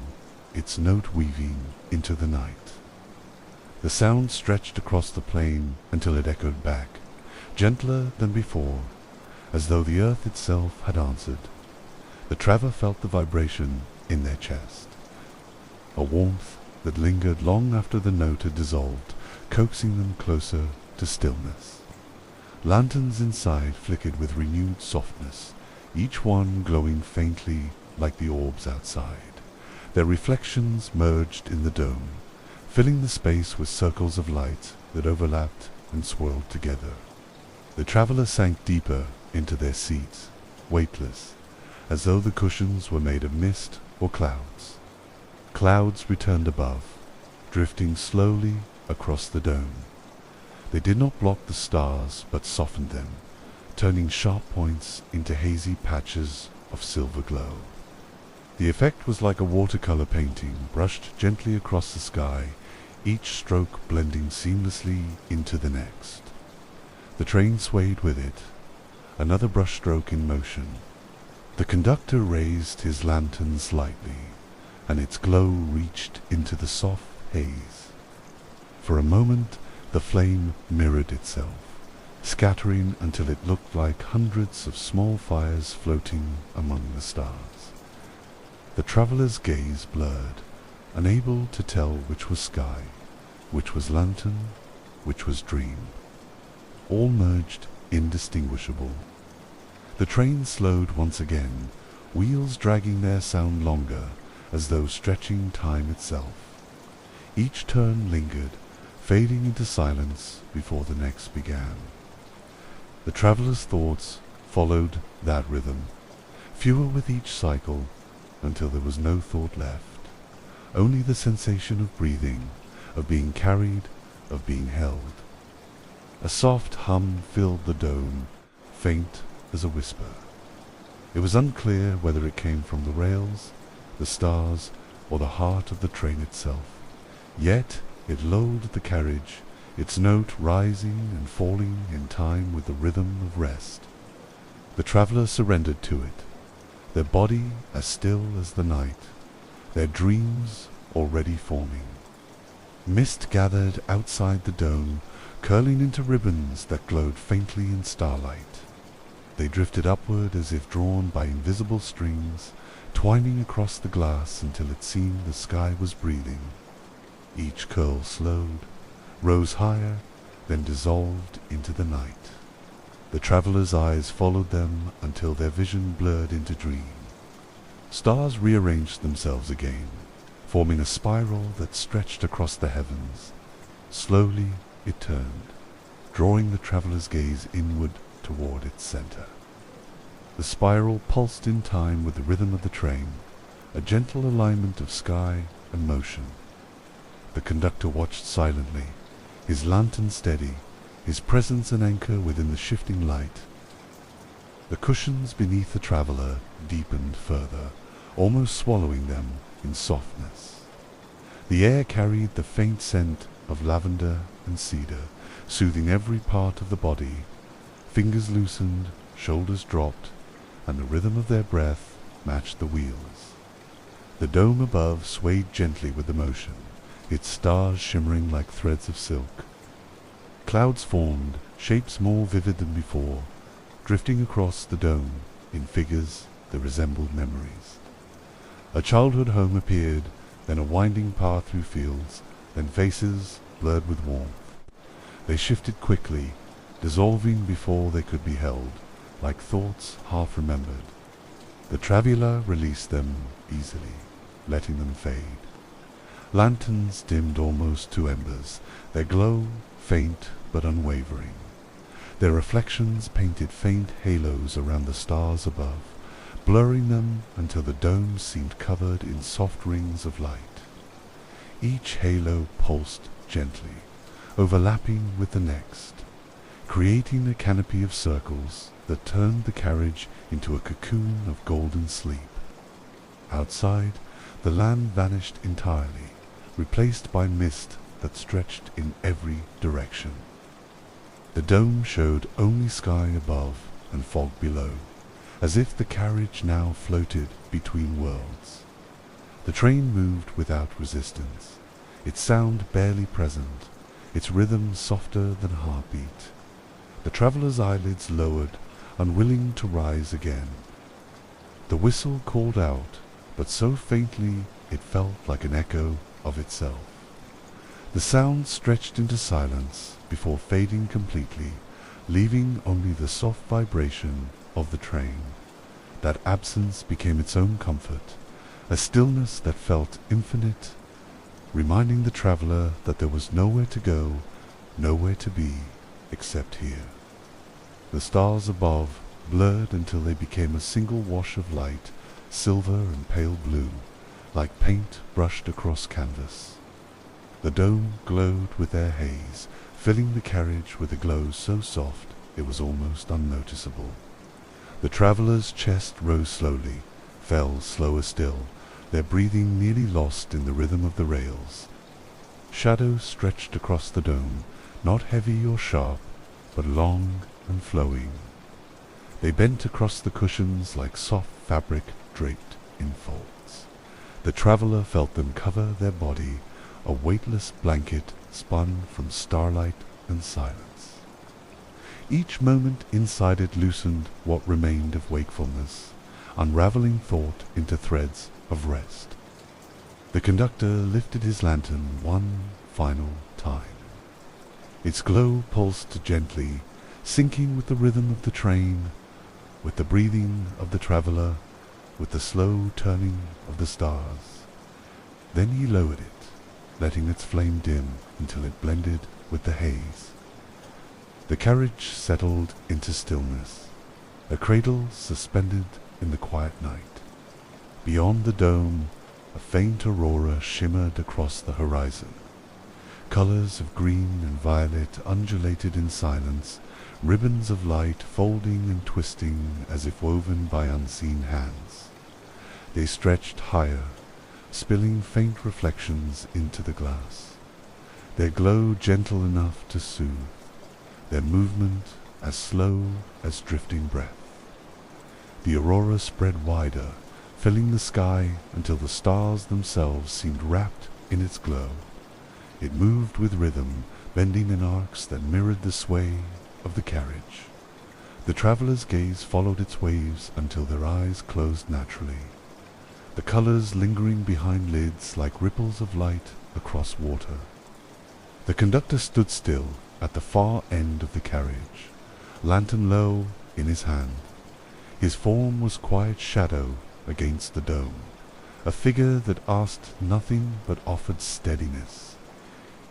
its note weaving into the night. The sound stretched across the plain until it echoed back, gentler than before, as though the earth itself had answered. The traveler felt the vibration in their chest, a warmth that lingered long after the note had dissolved, coaxing them closer to stillness. Lanterns inside flickered with renewed softness, each one glowing faintly like the orbs outside. Their reflections merged in the dome, filling the space with circles of light that overlapped and swirled together. The traveler sank deeper into their seats, weightless, as though the cushions were made of mist or clouds. Clouds returned above, drifting slowly across the dome. They did not block the stars, but softened them, turning sharp points into hazy patches of silver glow. The effect was like a watercolor painting brushed gently across the sky, each stroke blending seamlessly into the next. The train swayed with it, another brushstroke in motion. The conductor raised his lantern slightly, and its glow reached into the soft haze. For a moment, the flame mirrored itself, scattering until it looked like hundreds of small fires floating among the stars. The traveler's gaze blurred, unable to tell which was sky, which was lantern, which was dream. All merged indistinguishable. The train slowed once again, wheels dragging their sound longer, as though stretching time itself. Each turn lingered, fading into silence before the next began. The traveler's thoughts followed that rhythm, fewer with each cycle, until there was no thought left, only the sensation of breathing, of being carried, of being held. A soft hum filled the dome, faint as a whisper. It was unclear whether it came from the rails, the stars, or the heart of the train itself. Yet it lulled the carriage, its note rising and falling in time with the rhythm of rest. The traveller surrendered to it, their body as still as the night, their dreams already forming. Mist gathered outside the dome, curling into ribbons that glowed faintly in starlight. They drifted upward as if drawn by invisible strings, twining across the glass until it seemed the sky was breathing. Each curl slowed, rose higher, then dissolved into the night. The traveller's eyes followed them until their vision blurred into dream. Stars rearranged themselves again, forming a spiral that stretched across the heavens. Slowly it turned, drawing the traveller's gaze inward toward its center. The spiral pulsed in time with the rhythm of the train, a gentle alignment of sky and motion. The conductor watched silently, his lantern steady, his presence an anchor within the shifting light. The cushions beneath the traveller deepened further, almost swallowing them in softness. The air carried the faint scent of lavender and cedar, soothing every part of the body. Fingers loosened, shoulders dropped, and the rhythm of their breath matched the wheels. The dome above swayed gently with the motion, its stars shimmering like threads of silk. Clouds formed, shapes more vivid than before, drifting across the dome in figures that resembled memories. A childhood home appeared, then a winding path through fields, then faces blurred with warmth. They shifted quickly, dissolving before they could be held, like thoughts half remembered. The traveller released them easily, letting them fade. Lanterns dimmed almost to embers, their glow faint but unwavering. Their reflections painted faint halos around the stars above, blurring them until the dome seemed covered in soft rings of light. Each halo pulsed gently, overlapping with the next, creating a canopy of circles that turned the carriage into a cocoon of golden sleep. Outside, the land vanished entirely, replaced by mist that stretched in every direction. The dome showed only sky above and fog below, as if the carriage now floated between worlds. The train moved without resistance, its sound barely present, its rhythm softer than heartbeat. The traveller's eyelids lowered, unwilling to rise again. The whistle called out, but so faintly it felt like an echo of itself. The sound stretched into silence before fading completely, leaving only the soft vibration of the train. That absence became its own comfort, a stillness that felt infinite, reminding the traveller that there was nowhere to go, nowhere to be, except here. The stars above blurred until they became a single wash of light, silver and pale blue, like paint brushed across canvas. The dome glowed with their haze, filling the carriage with a glow so soft it was almost unnoticeable. The traveller's chest rose slowly, fell slower still, their breathing nearly lost in the rhythm of the rails. Shadows stretched across the dome, not heavy or sharp, but long and flowing. They bent across the cushions like soft fabric draped in folds. The traveller felt them cover their body, a weightless blanket spun from starlight and silence. Each moment inside it loosened what remained of wakefulness, unraveling thought into threads of rest. The conductor lifted his lantern one final time. Its glow pulsed gently, syncing with the rhythm of the train, with the breathing of the traveller, with the slow turning of the stars. Then he lowered it, letting its flame dim until it blended with the haze. The carriage settled into stillness, a cradle suspended in the quiet night. Beyond the dome, a faint aurora shimmered across the horizon. Colors of green and violet undulated in silence, ribbons of light folding and twisting as if woven by unseen hands. They stretched higher, spilling faint reflections into the glass, their glow gentle enough to soothe, their movement as slow as drifting breath. The aurora spread wider, filling the sky until the stars themselves seemed wrapped in its glow. It moved with rhythm, bending in arcs that mirrored the sway of the carriage. The traveller's gaze followed its waves until their eyes closed naturally, the colors lingering behind lids like ripples of light across water. The conductor stood still at the far end of the carriage, lantern low in his hand. His form was quiet shadow against the dome, a figure that asked nothing but offered steadiness.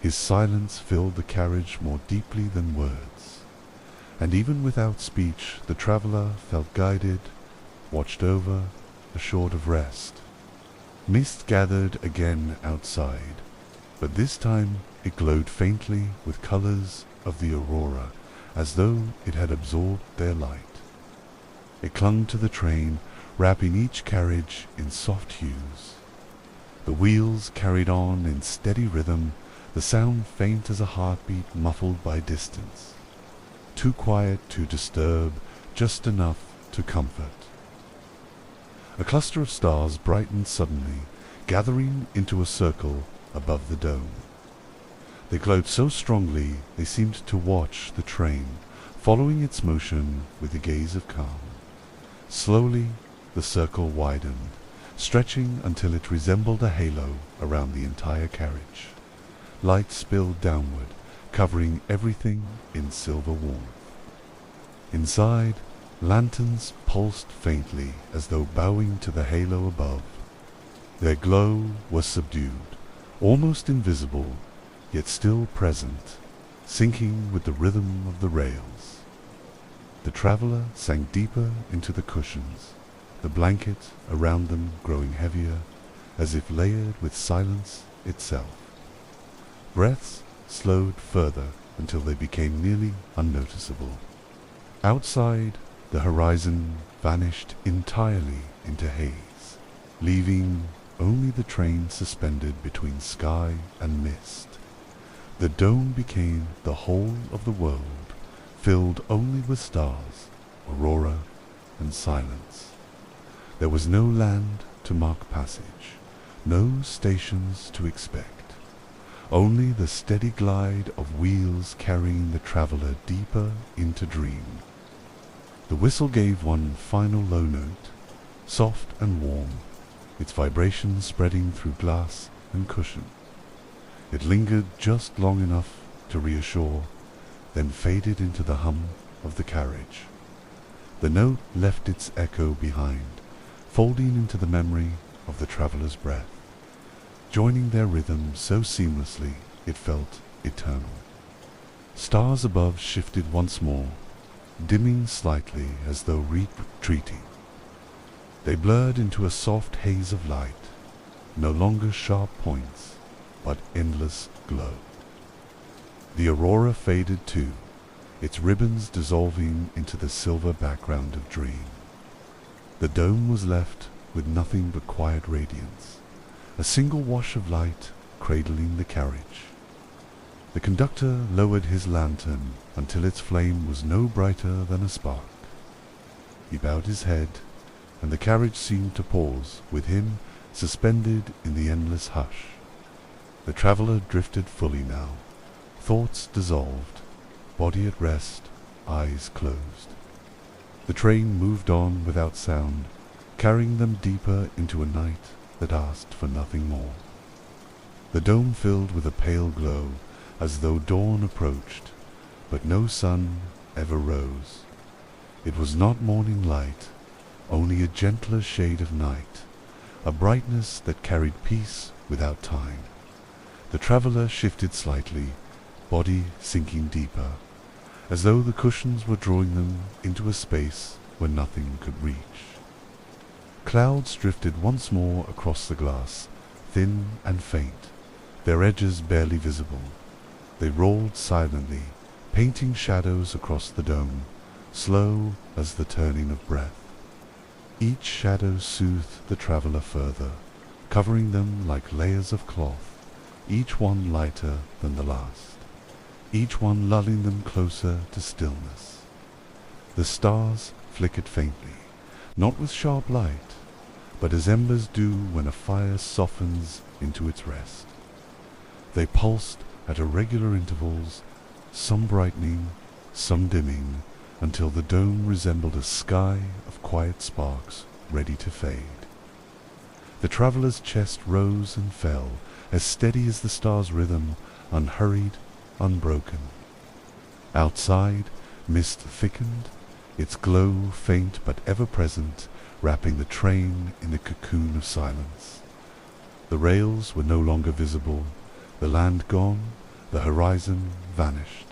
His silence filled the carriage more deeply than words, and even without speech the traveller felt guided, watched over, assured of rest. Mist gathered again outside, but this time it glowed faintly with colors of the aurora, as though it had absorbed their light. It clung to the train, wrapping each carriage in soft hues. The wheels carried on in steady rhythm, the sound faint as a heartbeat muffled by distance. Too quiet to disturb, just enough to comfort. A cluster of stars brightened suddenly, gathering into a circle above the dome. They glowed so strongly they seemed to watch the train, following its motion with a gaze of calm. Slowly, the circle widened, stretching until it resembled a halo around the entire carriage. Light spilled downward, covering everything in silver warmth. Inside, lanterns pulsed faintly as though bowing to the halo above. Their glow was subdued, almost invisible, yet still present, syncing with the rhythm of the rails. The traveller sank deeper into the cushions, the blanket around them growing heavier, as if layered with silence itself. Breaths slowed further until they became nearly unnoticeable. Outside, the horizon vanished entirely into haze, leaving only the train suspended between sky and mist. The dome became the whole of the world, filled only with stars, aurora, and silence. There was no land to mark passage, no stations to expect, only the steady glide of wheels carrying the traveller deeper into dream. The whistle gave one final low note, soft and warm, its vibration spreading through glass and cushion. It lingered just long enough to reassure, then faded into the hum of the carriage. The note left its echo behind, folding into the memory of the traveller's breath, joining their rhythm so seamlessly it felt eternal. Stars above shifted once more, dimming slightly as though retreating. They blurred into a soft haze of light, no longer sharp points, but endless glow. The aurora faded too, its ribbons dissolving into the silver background of dream. The dome was left with nothing but quiet radiance, a single wash of light cradling the carriage. The conductor lowered his lantern until its flame was no brighter than a spark. He bowed his head, and the carriage seemed to pause with him suspended in the endless hush. The traveller drifted fully now, thoughts dissolved, body at rest, eyes closed. The train moved on without sound, carrying them deeper into a night that asked for nothing more. The dome filled with a pale glow, as though dawn approached, but no sun ever rose. It was not morning light, only a gentler shade of night, a brightness that carried peace without time. The traveller shifted slightly, body sinking deeper, as though the cushions were drawing them into a space where nothing could reach. Clouds drifted once more across the glass, thin and faint, their edges barely visible. They rolled silently, painting shadows across the dome, slow as the turning of breath. Each shadow soothed the traveler further, covering them like layers of cloth, each one lighter than the last, each one lulling them closer to stillness. The stars flickered faintly, not with sharp light, but as embers do when a fire softens into its rest. They pulsed at irregular intervals, some brightening, some dimming, until the dome resembled a sky of quiet sparks ready to fade. The traveler's chest rose and fell, as steady as the star's rhythm, unhurried, unbroken. Outside, mist thickened, its glow faint but ever present, wrapping the train in a cocoon of silence. The rails were no longer visible, the land gone, the horizon vanished.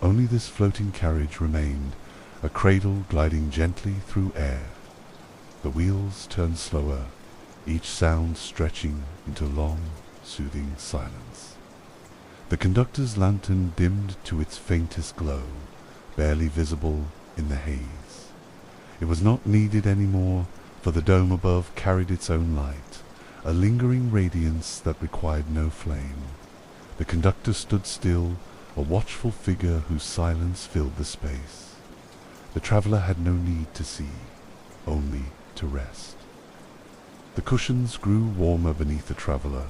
Only this floating carriage remained, a cradle gliding gently through air. The wheels turned slower, each sound stretching into long, soothing silence. The conductor's lantern dimmed to its faintest glow, barely visible in the haze. It was not needed any more, for the dome above carried its own light, a lingering radiance that required no flame. The conductor stood still, a watchful figure whose silence filled the space. The traveler had no need to see, only to rest. The cushions grew warmer beneath the traveler,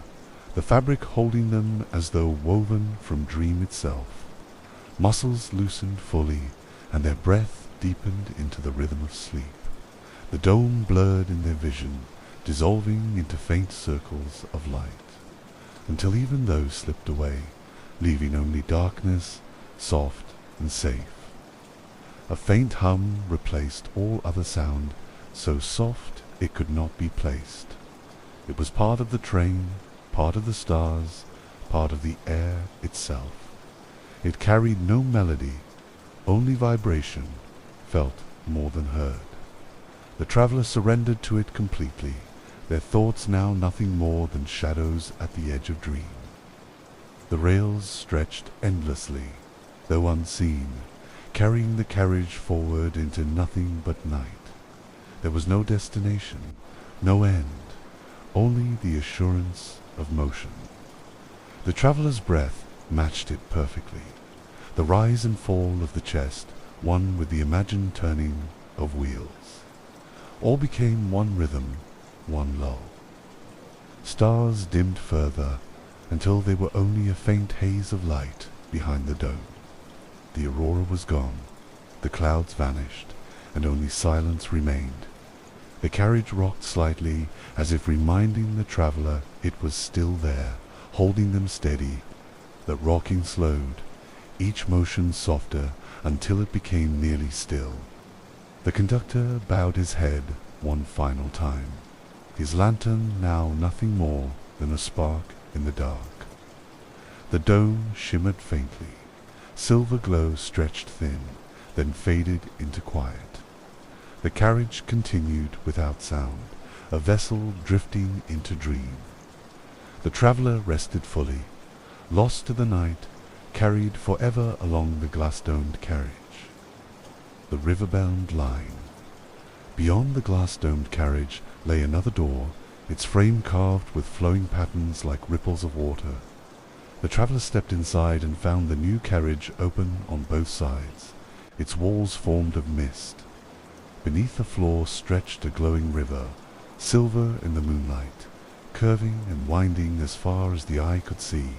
the fabric holding them as though woven from dream itself. Muscles loosened fully, and their breath deepened into the rhythm of sleep. The dome blurred in their vision, dissolving into faint circles of light, until even those slipped away, leaving only darkness, soft and safe. A faint hum replaced all other sound, so soft it could not be placed. It was part of the train, part of the stars, part of the air itself. It carried no melody, only vibration, felt more than heard. The traveler surrendered to it completely, their thoughts now nothing more than shadows at the edge of dream. The rails stretched endlessly, though unseen, carrying the carriage forward into nothing but night. There was no destination, no end, only the assurance of motion. The traveler's breath matched it perfectly, the rise and fall of the chest, one with the imagined turning of wheels. All became one rhythm, one lull. Stars dimmed further, until they were only a faint haze of light behind the dome. The aurora was gone, the clouds vanished, and only silence remained. The carriage rocked slightly, as if reminding the traveler it was still there, holding them steady. The rocking slowed, each motion softer, until it became nearly still. The conductor bowed his head one final time, his lantern now nothing more than a spark in the dark. The dome shimmered faintly, silver glow stretched thin, then faded into quiet. The carriage continued without sound, a vessel drifting into dream. The traveler rested fully, lost to the night, carried forever along the glass-domed carriage. The Riverbound Line. Beyond the glass-domed carriage lay another door, its frame carved with flowing patterns like ripples of water. The traveler stepped inside and found the new carriage open on both sides, its walls formed of mist. Beneath the floor stretched a glowing river, silver in the moonlight, curving and winding as far as the eye could see.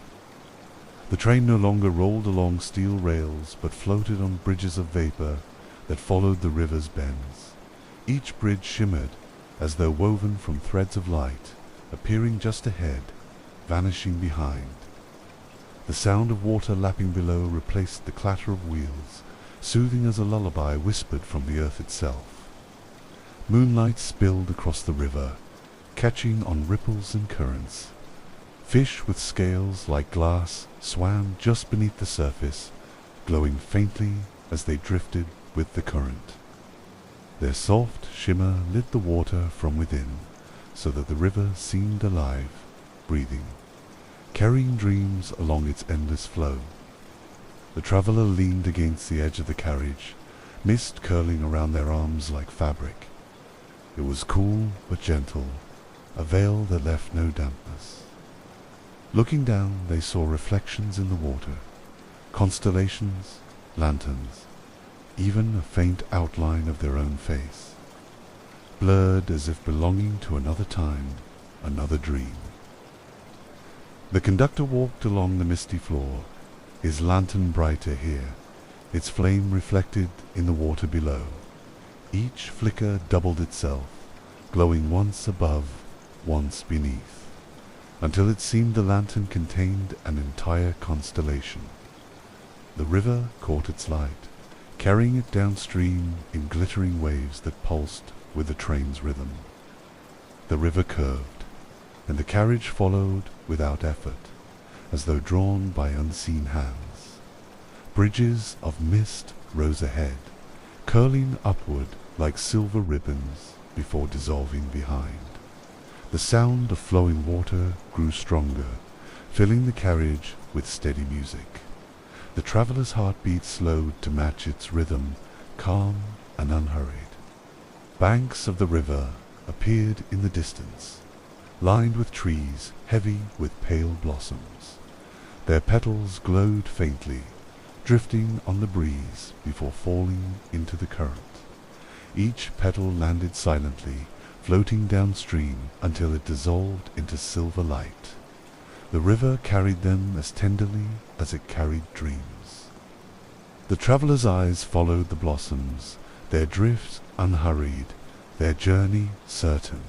The train no longer rolled along steel rails, but floated on bridges of vapor that followed the river's bends. Each bridge shimmered, as though woven from threads of light, appearing just ahead, vanishing behind. The sound of water lapping below replaced the clatter of wheels, soothing as a lullaby whispered from the earth itself. Moonlight spilled across the river, catching on ripples and currents. Fish with scales like glass swam just beneath the surface, glowing faintly as they drifted with the current. Their soft shimmer lit the water from within, so that the river seemed alive, breathing, carrying dreams along its endless flow. The traveller leaned against the edge of the carriage, mist curling around their arms like fabric. It was cool but gentle, a veil that left no dampness. Looking down, they saw reflections in the water, constellations, lanterns, even a faint outline of their own face, blurred as if belonging to another time, another dream. The conductor walked along the misty floor, his lantern brighter here, its flame reflected in the water below. Each flicker doubled itself, glowing once above, once beneath, until it seemed the lantern contained an entire constellation. The river caught its light, carrying it downstream in glittering waves that pulsed with the train's rhythm. The river curved, and the carriage followed without effort, as though drawn by unseen hands. Bridges of mist rose ahead, curling upward like silver ribbons before dissolving behind. The sound of flowing water grew stronger, filling the carriage with steady music. The traveller's heartbeat slowed to match its rhythm, calm and unhurried. Banks of the river appeared in the distance, lined with trees heavy with pale blossoms. Their petals glowed faintly, drifting on the breeze before falling into the current. Each petal landed silently, floating downstream until it dissolved into silver light. The river carried them as tenderly as it carried dreams. The traveller's eyes followed the blossoms, their drift unhurried, their journey certain.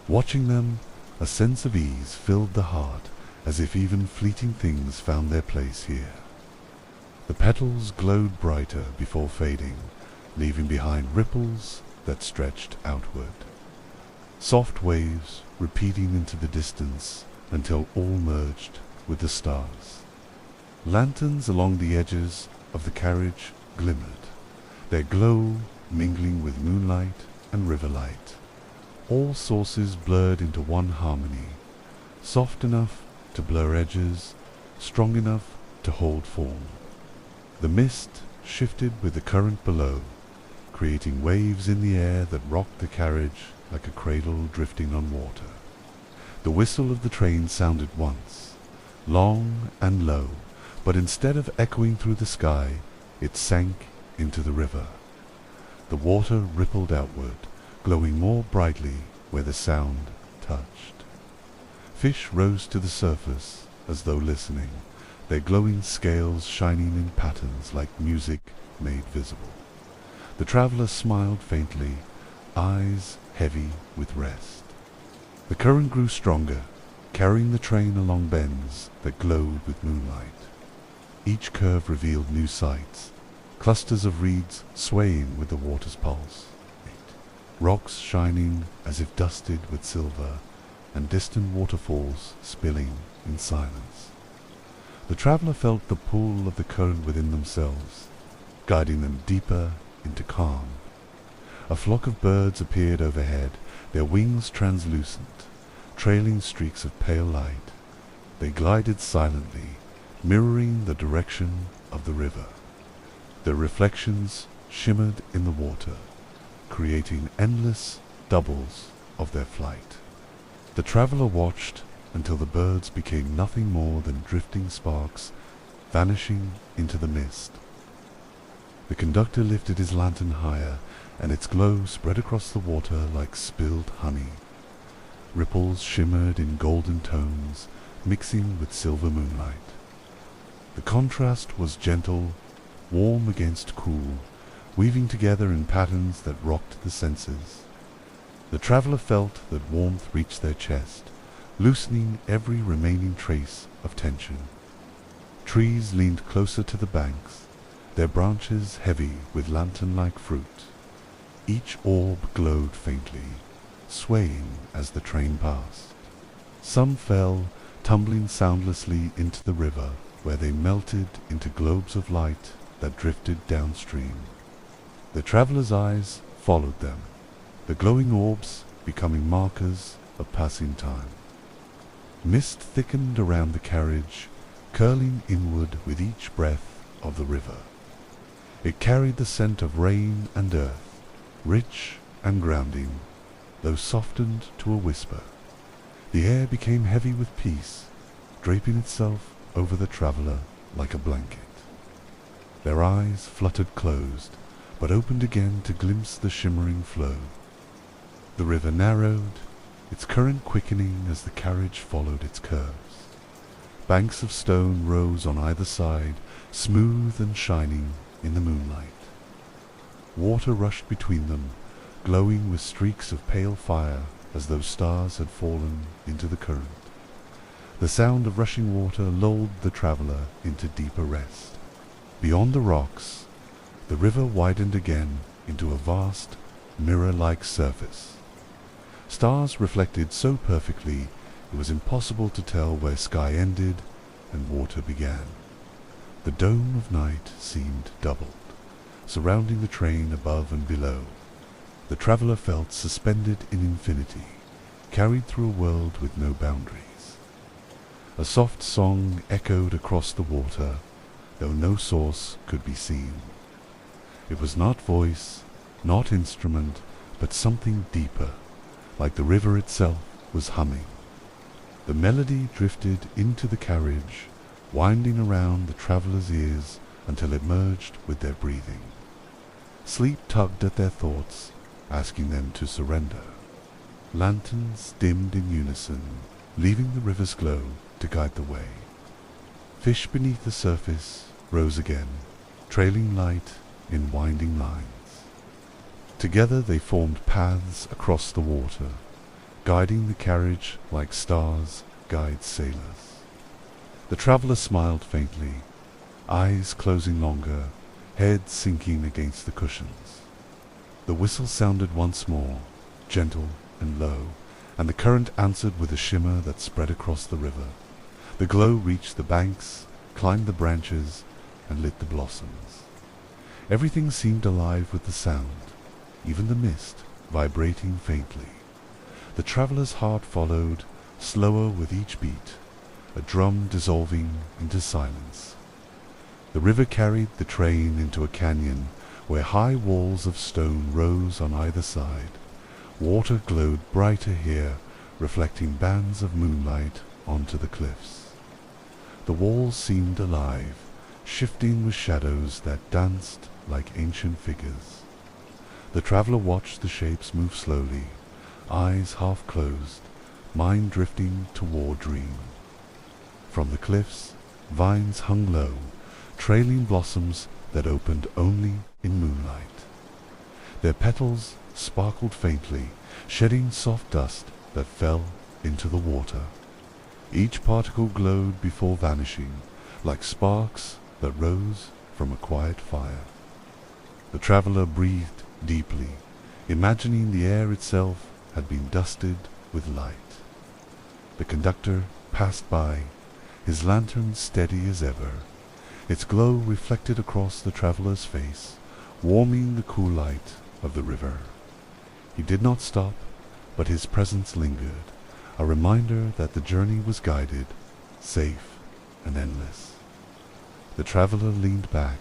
Watching them, a sense of ease filled the heart, as if even fleeting things found their place here. The petals glowed brighter before fading, leaving behind ripples that stretched outward. Soft waves repeating into the distance until all merged with the stars. Lanterns along the edges of the carriage glimmered, their glow mingling with moonlight and river light. All sources blurred into one harmony, soft enough to blur edges, strong enough to hold form. The mist shifted with the current below, creating waves in the air that rocked the carriage like a cradle drifting on water. The whistle of the train sounded once, long and low, but instead of echoing through the sky, it sank into the river. The water rippled outward, glowing more brightly where the sound touched. Fish rose to the surface as though listening, their glowing scales shining in patterns like music made visible. The traveller smiled faintly, eyes heavy with rest. The current grew stronger, carrying the train along bends that glowed with moonlight. Each curve revealed new sights, clusters of reeds swaying with the water's pulse, rocks shining as if dusted with silver, and distant waterfalls spilling in silence. The traveller felt the pull of the current within themselves, guiding them deeper into calm. A flock of birds appeared overhead, their wings translucent, trailing streaks of pale light. They glided silently, mirroring the direction of the river. Their reflections shimmered in the water, creating endless doubles of their flight. The traveller watched until the birds became nothing more than drifting sparks, vanishing into the mist. The conductor lifted his lantern higher, and its glow spread across the water like spilled honey. Ripples shimmered in golden tones, mixing with silver moonlight. The contrast was gentle, warm against cool, weaving together in patterns that rocked the senses. The traveller felt that warmth reached their chest, loosening every remaining trace of tension. Trees leaned closer to the banks, their branches heavy with lantern-like fruit. Each orb glowed faintly, swaying as the train passed. Some fell, tumbling soundlessly into the river, where they melted into globes of light that drifted downstream. The traveller's eyes followed them, the glowing orbs becoming markers of passing time. Mist thickened around the carriage, curling inward with each breath of the river. It carried the scent of rain and earth, rich and grounding, though softened to a whisper. The air became heavy with peace, draping itself over the traveller like a blanket. Their eyes fluttered closed, but opened again to glimpse the shimmering flow. The river narrowed, its current quickening as the carriage followed its curves. Banks of stone rose on either side, smooth and shining in the moonlight. Water rushed between them, glowing with streaks of pale fire as though stars had fallen into the current. The sound of rushing water lulled the traveller into deeper rest. Beyond the rocks, the river widened again into a vast, mirror-like surface. Stars reflected so perfectly it was impossible to tell where sky ended and water began. The dome of night seemed doubled, surrounding the train above and below. The traveller felt suspended in infinity, carried through a world with no boundaries. A soft song echoed across the water, though no source could be seen. It was not voice, not instrument, but something deeper, like the river itself was humming. The melody drifted into the carriage, winding around the traveller's ears until it merged with their breathing. Sleep tugged at their thoughts, asking them to surrender. Lanterns dimmed in unison, leaving the river's glow to guide the way. Fish beneath the surface rose again, trailing light in winding lines. Together they formed paths across the water, guiding the carriage like stars guide sailors. The traveller smiled faintly, eyes closing longer, head sinking against the cushions. The whistle sounded once more, gentle and low, and the current answered with a shimmer that spread across the river. The glow reached the banks, climbed the branches, and lit the blossoms. Everything seemed alive with the sound, even the mist vibrating faintly. The traveller's heart followed, slower with each beat, a drum dissolving into silence. The river carried the train into a canyon where high walls of stone rose on either side. Water glowed brighter here, reflecting bands of moonlight onto the cliffs. The walls seemed alive, shifting with shadows that danced like ancient figures. The traveller watched the shapes move slowly, eyes half closed, mind drifting toward dream. From the cliffs, vines hung low, trailing blossoms that opened only in moonlight. Their petals sparkled faintly, shedding soft dust that fell into the water. Each particle glowed before vanishing, like sparks that rose from a quiet fire. The traveller breathed deeply, imagining the air itself had been dusted with light. The conductor passed by, his lantern steady as ever. Its glow reflected across the traveller's face, warming the cool light of the river. He did not stop, but his presence lingered, a reminder that the journey was guided, safe, and endless. The traveller leaned back,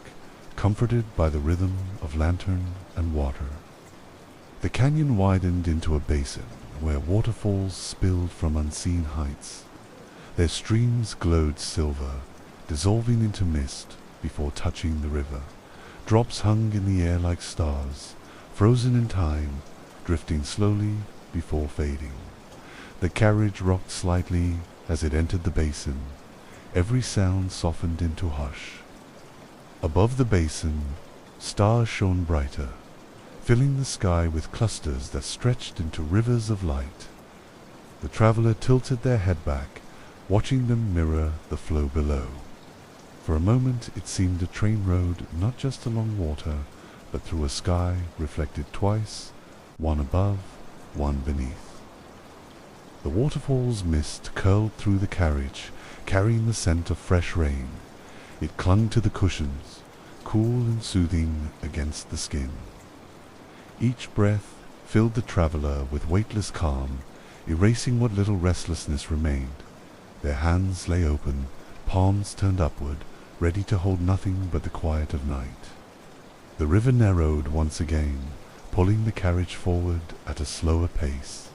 comforted by the rhythm of lantern and water. The canyon widened into a basin where waterfalls spilled from unseen heights. Their streams glowed silver, dissolving into mist before touching the river. Drops hung in the air like stars, frozen in time, drifting slowly before fading. The carriage rocked slightly as it entered the basin, every sound softened into hush. Above the basin, stars shone brighter, filling the sky with clusters that stretched into rivers of light. The traveller tilted their head back, watching them mirror the flow below. For a moment it seemed a train rode not just along water, but through a sky reflected twice, one above, one beneath. The waterfall's mist curled through the carriage, carrying the scent of fresh rain. It clung to the cushions, cool and soothing against the skin. Each breath filled the traveler with weightless calm, erasing what little restlessness remained. Their hands lay open, palms turned upward, ready to hold nothing but the quiet of night. The river narrowed once again, pulling the carriage forward at a slower pace.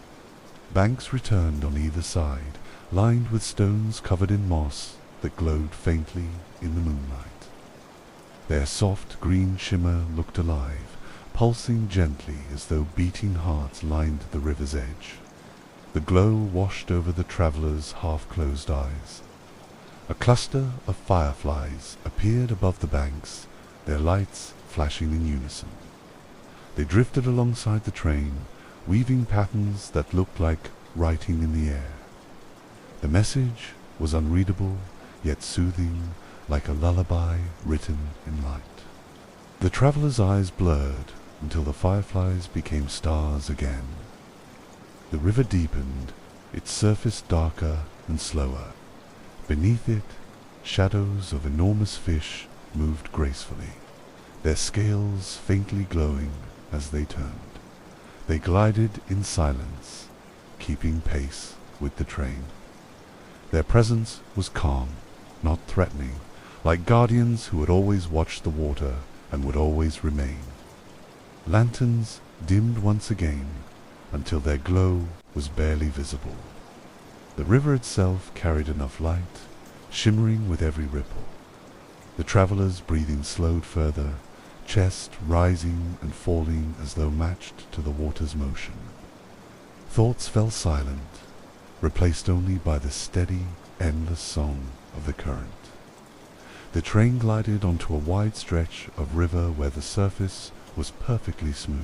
Banks returned on either side, lined with stones covered in moss that glowed faintly in the moonlight. Their soft green shimmer looked alive, pulsing gently as though beating hearts lined the river's edge. The glow washed over the traveller's half-closed eyes. A cluster of fireflies appeared above the banks, their lights flashing in unison. They drifted alongside the train, weaving patterns that looked like writing in the air. The message was unreadable, yet soothing, like a lullaby written in light. The traveller's eyes blurred until the fireflies became stars again. The river deepened, its surface darker and slower. Beneath it, shadows of enormous fish moved gracefully, their scales faintly glowing as they turned. They glided in silence, keeping pace with the train. Their presence was calm, not threatening, like guardians who had always watched the water and would always remain. Lanterns dimmed once again until their glow was barely visible. The river itself carried enough light, shimmering with every ripple. The traveller's breathing slowed further, chest rising and falling as though matched to the water's motion. Thoughts fell silent, replaced only by the steady, endless song of the current. The train glided onto a wide stretch of river where the surface was perfectly smooth.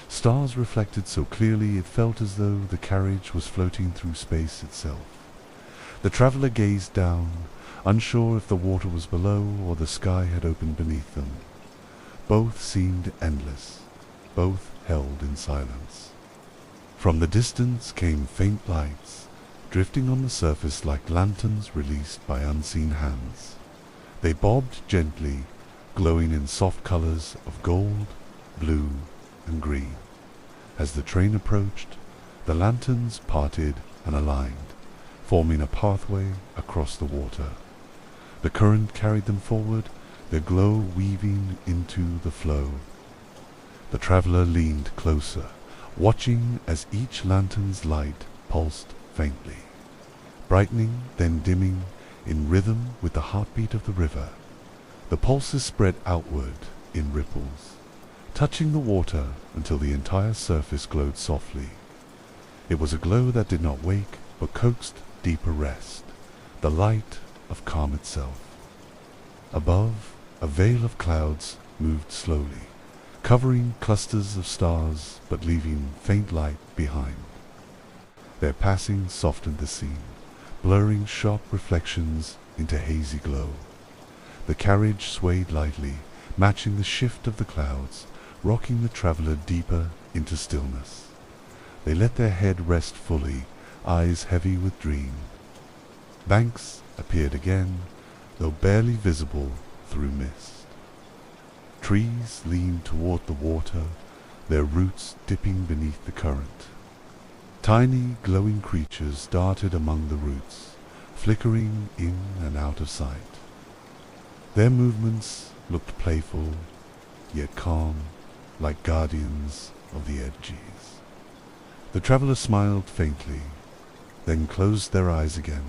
Stars reflected so clearly it felt as though the carriage was floating through space itself. The traveller gazed down, unsure if the water was below or the sky had opened beneath them. Both seemed endless, both held in silence. From the distance came faint lights, drifting on the surface like lanterns released by unseen hands. They bobbed gently, glowing in soft colors of gold, blue, and green. As the train approached, the lanterns parted and aligned, forming a pathway across the water. The current carried them forward, their glow weaving into the flow. The traveller leaned closer, watching as each lantern's light pulsed faintly, brightening, then dimming, in rhythm with the heartbeat of the river. The pulses spread outward in ripples, touching the water until the entire surface glowed softly. It was a glow that did not wake, but coaxed deeper rest, the light of calm itself. Above, a veil of clouds moved slowly, covering clusters of stars but leaving faint light behind. Their passing softened the scene, blurring sharp reflections into hazy glow. The carriage swayed lightly, matching the shift of the clouds, rocking the traveller deeper into stillness. They let their head rest fully, eyes heavy with dream. Banks appeared again, though barely visible through mist. Trees leaned toward the water, their roots dipping beneath the current. Tiny, glowing creatures darted among the roots, flickering in and out of sight. Their movements looked playful, yet calm, like guardians of the edges. The traveller smiled faintly, then closed their eyes again.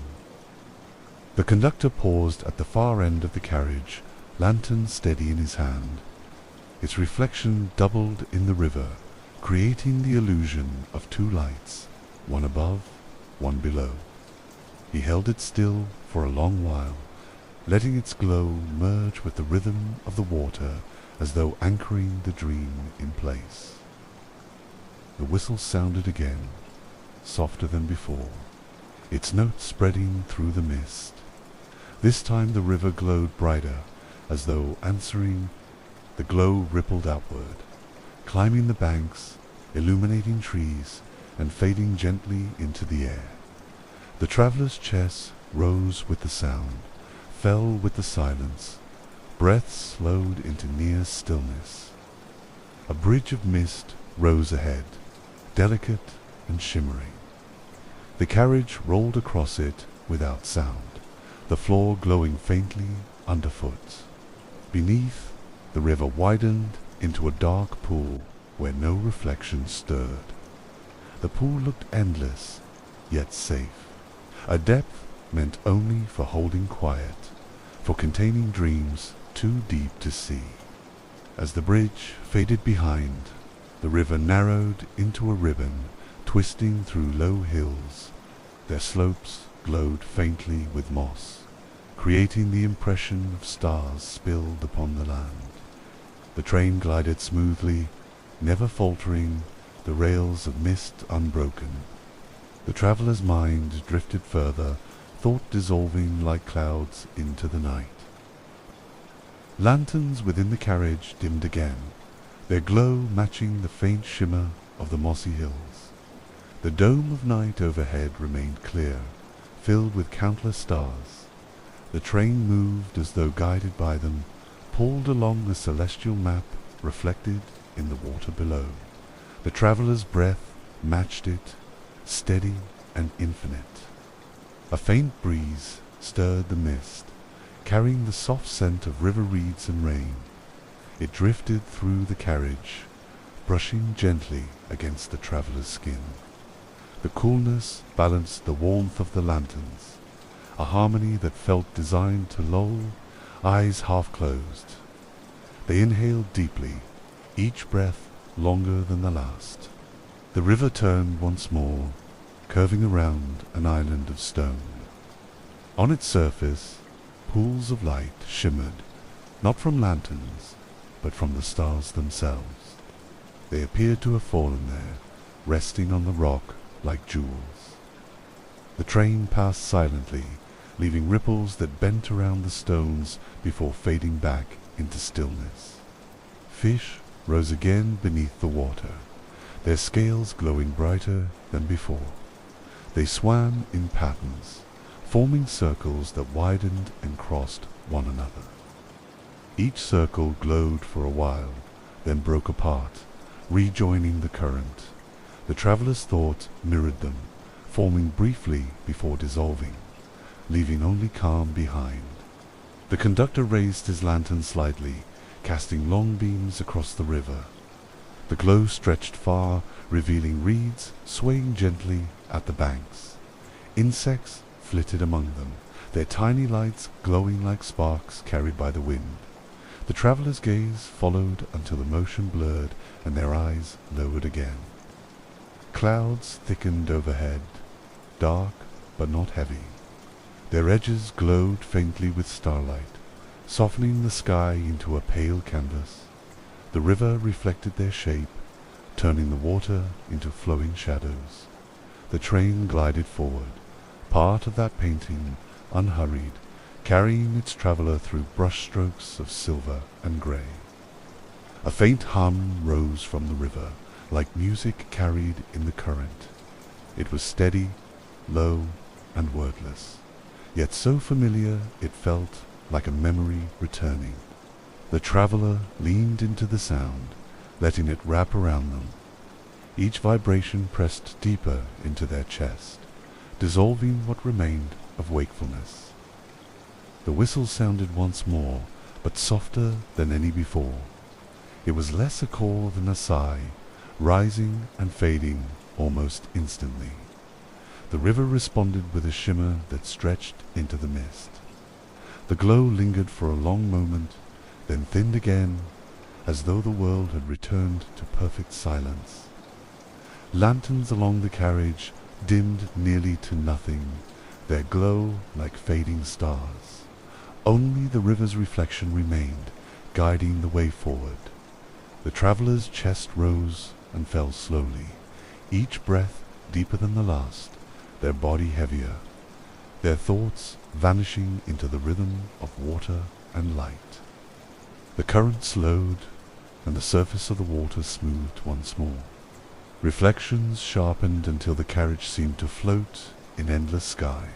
The conductor paused at the far end of the carriage, lantern steady in his hand. Its reflection doubled in the river, creating the illusion of two lights, one above, one below. He held it still for a long while, letting its glow merge with the rhythm of the water as though anchoring the dream in place. The whistle sounded again, softer than before, its notes spreading through the mist. This time the river glowed brighter, as though answering. The glow rippled outward, climbing the banks, illuminating trees, and fading gently into the air. The traveller's chest rose with the sound, fell with the silence, breath slowed into near stillness. A bridge of mist rose ahead, delicate and shimmering. The carriage rolled across it without sound, the floor glowing faintly underfoot. Beneath, the river widened into a dark pool where no reflection stirred. The pool looked endless, yet safe, a depth meant only for holding quiet, for containing dreams too deep to see. As the bridge faded behind, the river narrowed into a ribbon, twisting through low hills. Their slopes glowed faintly with moss, creating the impression of stars spilled upon the land. The train glided smoothly, never faltering, the rails of mist unbroken. The traveller's mind drifted further, thought dissolving like clouds into the night. Lanterns within the carriage dimmed again, their glow matching the faint shimmer of the mossy hills. The dome of night overhead remained clear, filled with countless stars. The train moved as though guided by them, pulled along the celestial map reflected in the water below. The traveller's breath matched it, steady and infinite. A faint breeze stirred the mist, carrying the soft scent of river reeds and rain. It drifted through the carriage, brushing gently against the traveller's skin. The coolness balanced the warmth of the lanterns, a harmony that felt designed to lull, eyes half closed. They inhaled deeply, each breath longer than the last. The river turned once more, curving around an island of stone. On its surface, pools of light shimmered, not from lanterns, but from the stars themselves. They appeared to have fallen there, resting on the rock like jewels. The train passed silently, leaving ripples that bent around the stones before fading back into stillness. Fish rose again beneath the water, their scales glowing brighter than before. They swam in patterns, forming circles that widened and crossed one another. Each circle glowed for a while, then broke apart, rejoining the current. The traveller's thought mirrored them, forming briefly before dissolving, leaving only calm behind. The conductor raised his lantern slightly, casting long beams across the river. The glow stretched far, revealing reeds swaying gently at the banks. Insects flitted among them, their tiny lights glowing like sparks carried by the wind. The traveller's gaze followed until the motion blurred and their eyes lowered again. Clouds thickened overhead, dark but not heavy. Their edges glowed faintly with starlight, softening the sky into a pale canvas. The river reflected their shape, turning the water into flowing shadows. The train glided forward, part of that painting, unhurried, carrying its traveller through brushstrokes of silver and grey. A faint hum rose from the river, like music carried in the current. It was steady, low, and wordless, yet so familiar it felt like a memory returning. The traveller leaned into the sound, letting it wrap around them. Each vibration pressed deeper into their chest, dissolving what remained of wakefulness. The whistle sounded once more, but softer than any before. It was less a call than a sigh, rising and fading almost instantly. The river responded with a shimmer that stretched into the mist. The glow lingered for a long moment, then thinned again, as though the world had returned to perfect silence. Lanterns along the carriage dimmed nearly to nothing, their glow like fading stars. Only the river's reflection remained, guiding the way forward. The traveller's chest rose and fell slowly, each breath deeper than the last, their body heavier, their thoughts vanishing into the rhythm of water and light. The current slowed, and the surface of the water smoothed once more. Reflections sharpened until the carriage seemed to float in endless sky.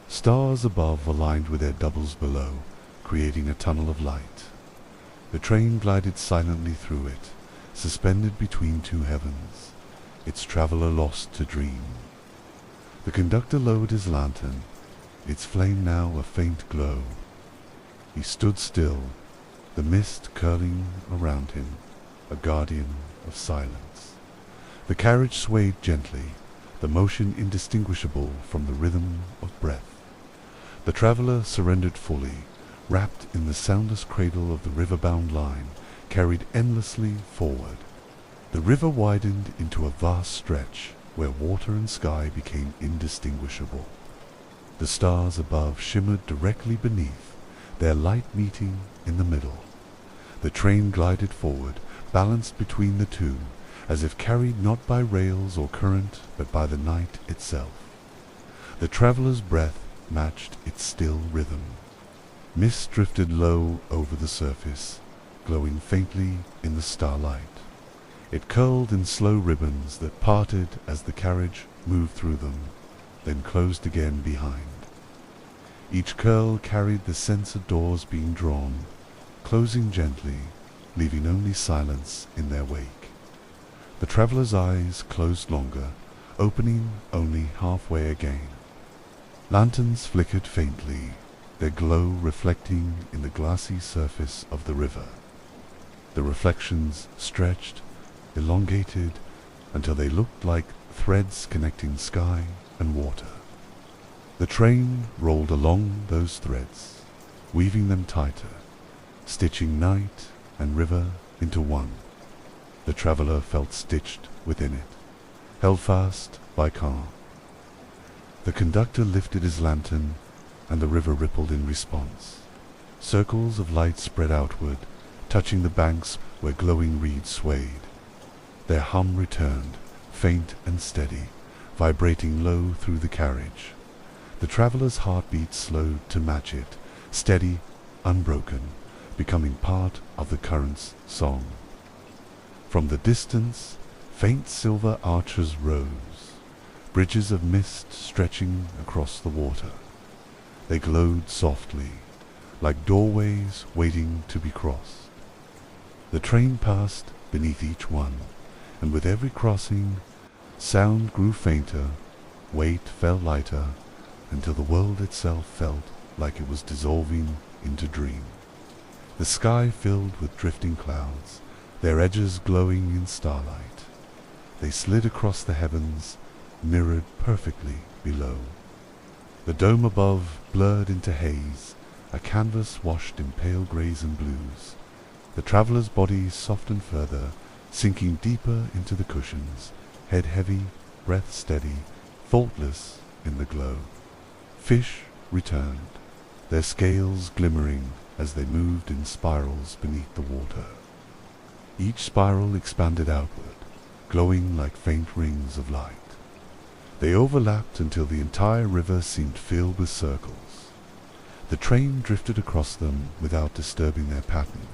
Stars above aligned with their doubles below, creating a tunnel of light. The train glided silently through it, suspended between two heavens, its traveler lost to dream. The conductor lowered his lantern, its flame now a faint glow. He stood still, the mist curling around him, a guardian of silence. The carriage swayed gently, the motion indistinguishable from the rhythm of breath. The traveler surrendered fully, wrapped in the soundless cradle of the riverbound line, carried endlessly forward. The river widened into a vast stretch where water and sky became indistinguishable. The stars above shimmered directly beneath, their light meeting in the middle. The train glided forward, balanced between the two, as if carried not by rails or current, but by the night itself. The traveler's breath matched its still rhythm. Mist drifted low over the surface, glowing faintly in the starlight. It curled in slow ribbons that parted as the carriage moved through them, then closed again behind. Each curl carried the sense of doors being drawn, closing gently, leaving only silence in their wake. The traveler's eyes closed longer, opening only halfway again. Lanterns flickered faintly, their glow reflecting in the glassy surface of the river. The reflections stretched, elongated, until they looked like threads connecting sky and water. The train rolled along those threads, weaving them tighter, stitching night and river into one. The traveler felt stitched within it, held fast by calm. The conductor lifted his lantern, and the river rippled in response. Circles of light spread outward, touching the banks where glowing reeds swayed. Their hum returned, faint and steady, vibrating low through the carriage. The traveler's heartbeat slowed to match it, steady, unbroken, becoming part of the current's song. From the distance, faint silver arches rose, bridges of mist stretching across the water. They glowed softly, like doorways waiting to be crossed. The train passed beneath each one, and with every crossing, sound grew fainter, weight fell lighter, until the world itself felt like it was dissolving into dream. The sky filled with drifting clouds, their edges glowing in starlight. They slid across the heavens, mirrored perfectly below. The dome above blurred into haze, a canvas washed in pale greys and blues. The traveler's body softened further, sinking deeper into the cushions, head heavy, breath steady, thoughtless in the glow. Fish returned, their scales glimmering as they moved in spirals beneath the water. Each spiral expanded outward, glowing like faint rings of light. They overlapped until the entire river seemed filled with circles. The train drifted across them without disturbing their pattern,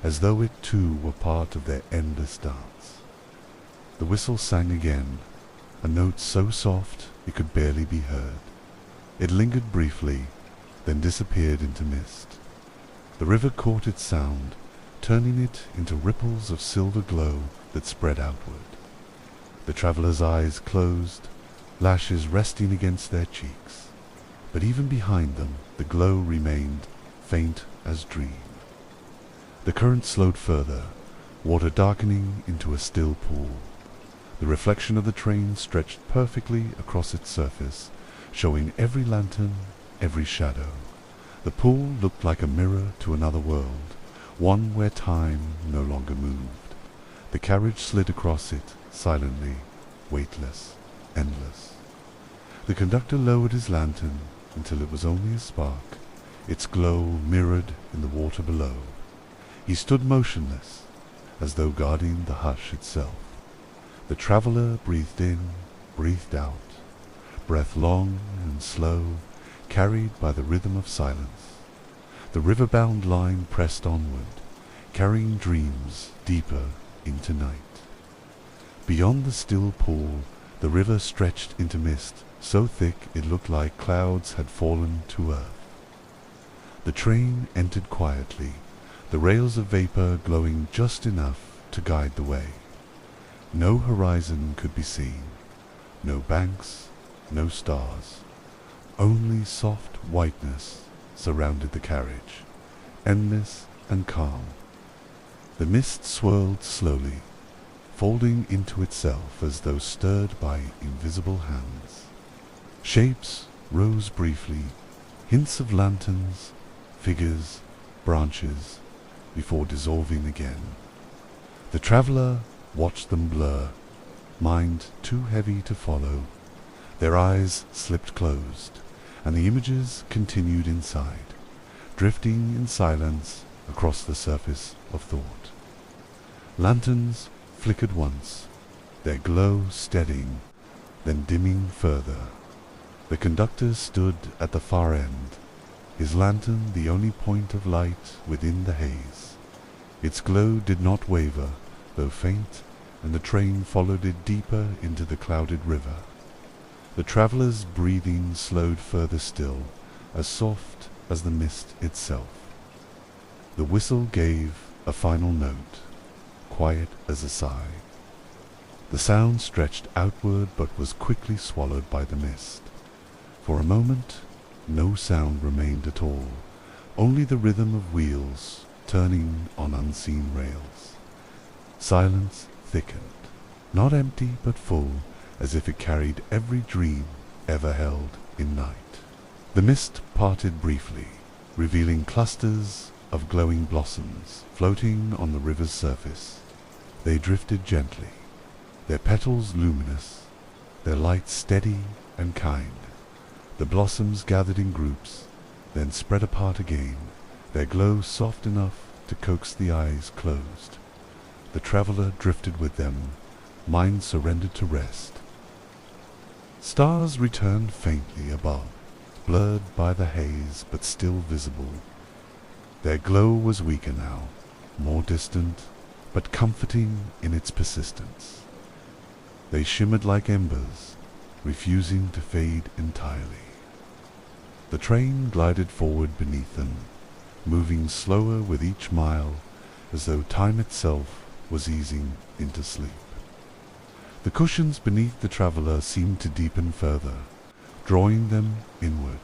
as though it too were part of their endless dance. The whistle sang again, a note so soft it could barely be heard. It lingered briefly, then disappeared into mist. The river caught its sound, turning it into ripples of silver glow that spread outward. The traveler's eyes closed, lashes resting against their cheeks, but even behind them the glow remained faint as dream. The current slowed further, water darkening into a still pool. The reflection of the train stretched perfectly across its surface, showing every lantern, every shadow. The pool looked like a mirror to another world, one where time no longer moved. The carriage slid across it, silently, weightless, endless. The conductor lowered his lantern until it was only a spark, its glow mirrored in the water below. He stood motionless, as though guarding the hush itself. The traveler breathed in, breathed out, breath long and slow, carried by the rhythm of silence. The riverbound line pressed onward, carrying dreams deeper into night. Beyond the still pool, the river stretched into mist, so thick it looked like clouds had fallen to earth. The train entered quietly, the rails of vapor glowing just enough to guide the way. No horizon could be seen, no banks, no stars. Only soft whiteness surrounded the carriage, endless and calm. The mist swirled slowly, folding into itself as though stirred by invisible hands. Shapes rose briefly, hints of lanterns, figures, branches, before dissolving again. The traveller watched them blur, mind too heavy to follow. Their eyes slipped closed, and the images continued inside, drifting in silence across the surface of thought. Lanterns flickered once, their glow steadying, then dimming further. The conductor stood at the far end, his lantern the only point of light within the haze. Its glow did not waver, though faint, and the train followed it deeper into the clouded river. The traveller's breathing slowed further still, as soft as the mist itself. The whistle gave a final note, quiet as a sigh. The sound stretched outward but was quickly swallowed by the mist. For a moment, no sound remained at all, only the rhythm of wheels turning on unseen rails. Silence thickened, not empty but full, as if it carried every dream ever held in night. The mist parted briefly, revealing clusters of glowing blossoms floating on the river's surface. They drifted gently, their petals luminous, their light steady and kind. The blossoms gathered in groups, then spread apart again, their glow soft enough to coax the eyes closed. The traveller drifted with them, mind surrendered to rest. Stars returned faintly above, blurred by the haze but still visible. Their glow was weaker now, more distant, but comforting in its persistence. They shimmered like embers, refusing to fade entirely. The train glided forward beneath them, moving slower with each mile, as though time itself was easing into sleep. The cushions beneath the traveller seemed to deepen further, drawing them inward.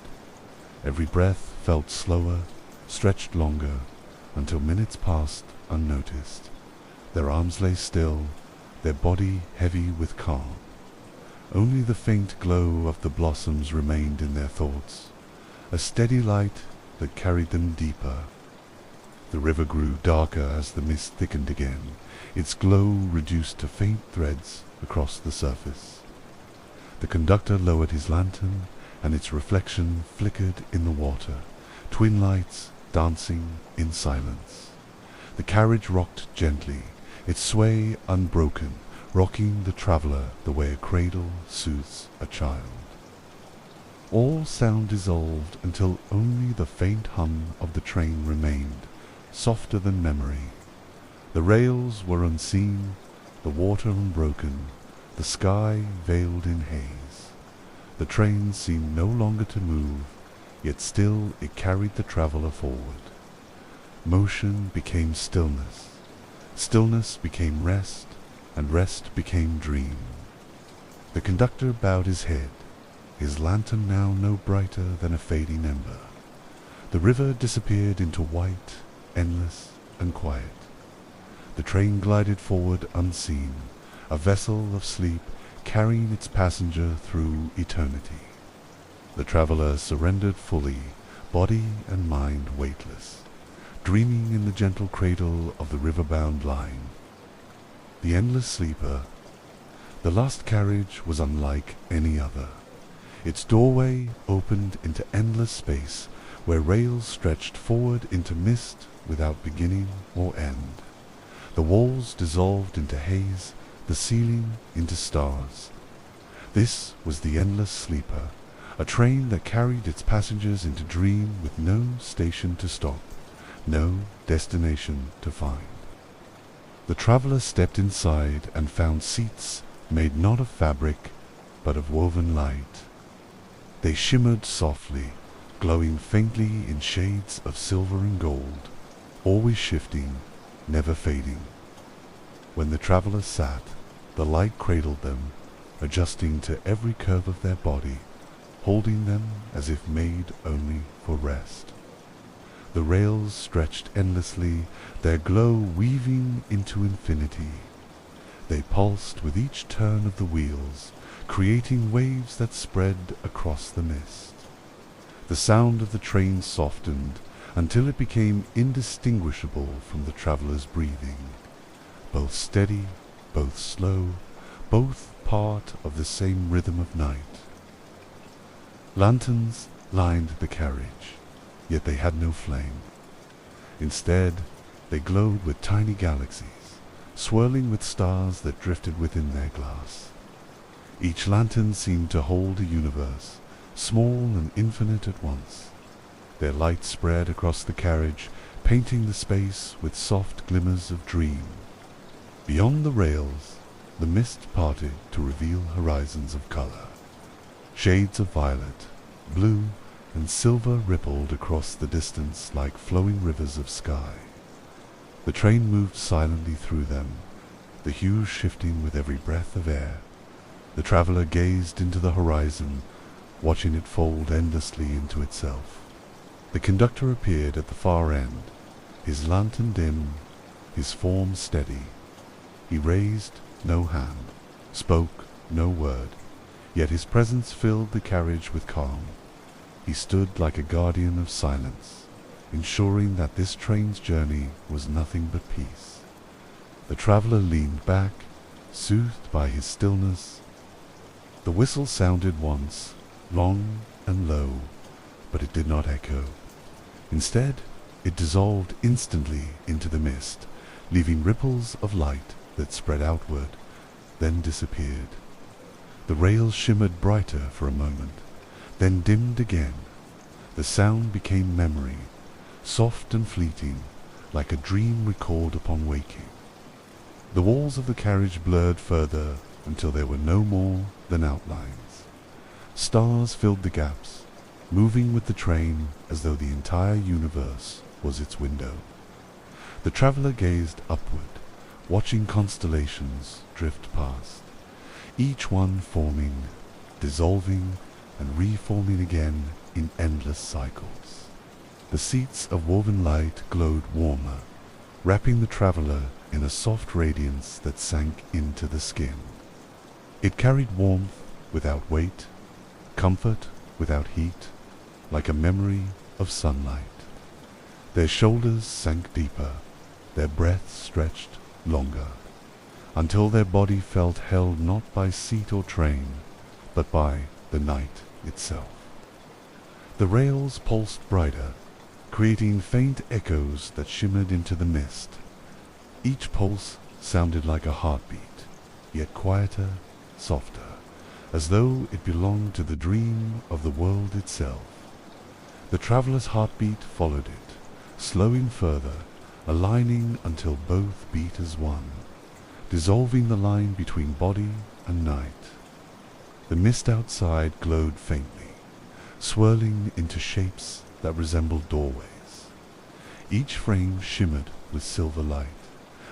Every breath felt slower, stretched longer, until minutes passed unnoticed. Their arms lay still, their body heavy with calm. Only the faint glow of the blossoms remained in their thoughts, a steady light that carried them deeper. The river grew darker as the mist thickened again, its glow reduced to faint threads across the surface. The conductor lowered his lantern, and its reflection flickered in the water, twin lights dancing in silence. The carriage rocked gently, its sway unbroken, rocking the traveller the way a cradle soothes a child. All sound dissolved until only the faint hum of the train remained, softer than memory. The rails were unseen, the water unbroken, the sky veiled in haze. The train seemed no longer to move, yet still it carried the traveller forward. Motion became stillness, stillness became rest, and rest became dream. The conductor bowed his head, his lantern now no brighter than a fading ember. The river disappeared into white, endless and quiet. The train glided forward unseen, a vessel of sleep carrying its passenger through eternity. The traveller surrendered fully, body and mind weightless, dreaming in the gentle cradle of the Riverbound Line. The endless sleeper, the last carriage was unlike any other. Its doorway opened into endless space, where rails stretched forward into mist without beginning or end. The walls dissolved into haze, the ceiling into stars. This was the endless sleeper, a train that carried its passengers into dream with no station to stop, no destination to find. The traveller stepped inside and found seats made not of fabric, but of woven light. They shimmered softly, glowing faintly in shades of silver and gold, always shifting, never fading. When the travelers sat, the light cradled them, adjusting to every curve of their body, holding them as if made only for rest. The rails stretched endlessly, their glow weaving into infinity. They pulsed with each turn of the wheels, creating waves that spread across the mist. The sound of the train softened until it became indistinguishable from the travelers' breathing, both steady, both slow, both part of the same rhythm of night. Lanterns lined the carriage, yet they had no flame. Instead, they glowed with tiny galaxies, swirling with stars that drifted within their glass. Each lantern seemed to hold a universe, small and infinite at once. Their light spread across the carriage, painting the space with soft glimmers of dream. Beyond the rails, the mist parted to reveal horizons of color. Shades of violet, blue, and silver rippled across the distance like flowing rivers of sky. The train moved silently through them, the hues shifting with every breath of air. The traveler gazed into the horizon, watching it fold endlessly into itself. The conductor appeared at the far end, his lantern dim, his form steady. He raised no hand, spoke no word, yet his presence filled the carriage with calm. He stood like a guardian of silence, ensuring that this train's journey was nothing but peace. The traveler leaned back, soothed by his stillness. The whistle sounded once, long and low, but it did not echo. Instead, it dissolved instantly into the mist, leaving ripples of light that spread outward, then disappeared. The rails shimmered brighter for a moment, then dimmed again. The sound became memory, soft and fleeting, like a dream recalled upon waking. The walls of the carriage blurred further until there were no more than outlines. Stars filled the gaps, moving with the train as though the entire universe was its window. The traveler gazed upward, watching constellations drift past, each one forming, dissolving, and reforming again in endless cycles. The seats of woven light glowed warmer, wrapping the traveler in a soft radiance that sank into the skin. It carried warmth without weight, comfort without heat, like a memory of sunlight. Their shoulders sank deeper, their breath stretched longer, until their body felt held not by seat or train, but by the night itself. The rails pulsed brighter, creating faint echoes that shimmered into the mist. Each pulse sounded like a heartbeat, yet quieter, softer, as though it belonged to the dream of the world itself. The traveler's heartbeat followed it, slowing further, aligning until both beat as one, dissolving the line between body and night. The mist outside glowed faintly, swirling into shapes that resembled doorways. Each frame shimmered with silver light,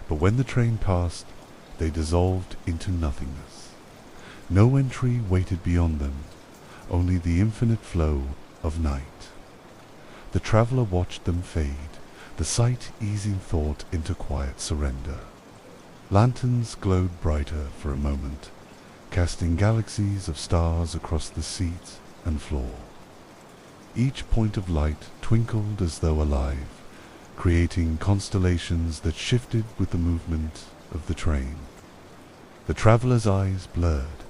but when the train passed, they dissolved into nothingness. No entry waited beyond them, only the infinite flow of night. The traveler watched them fade, the sight easing thought into quiet surrender. Lanterns glowed brighter for a moment, casting galaxies of stars across the seat and floor. Each point of light twinkled as though alive, creating constellations that shifted with the movement of the train. The traveler's eyes blurred,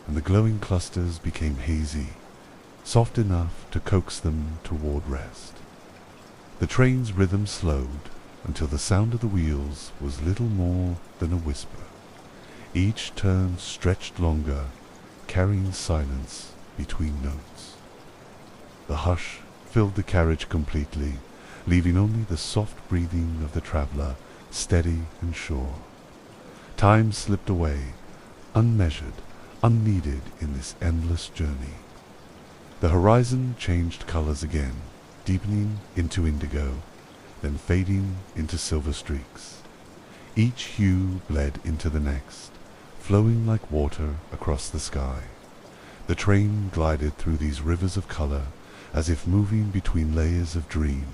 and the glowing clusters became hazy, soft enough to coax them toward rest. The train's rhythm slowed until the sound of the wheels was little more than a whisper. Each turn stretched longer, carrying silence between notes. The hush filled the carriage completely, leaving only the soft breathing of the traveler, steady and sure. Time slipped away, unmeasured, unneeded in this endless journey. The horizon changed colors again, deepening into indigo, then fading into silver streaks. Each hue bled into the next, flowing like water across the sky. The train glided through these rivers of color as if moving between layers of dream.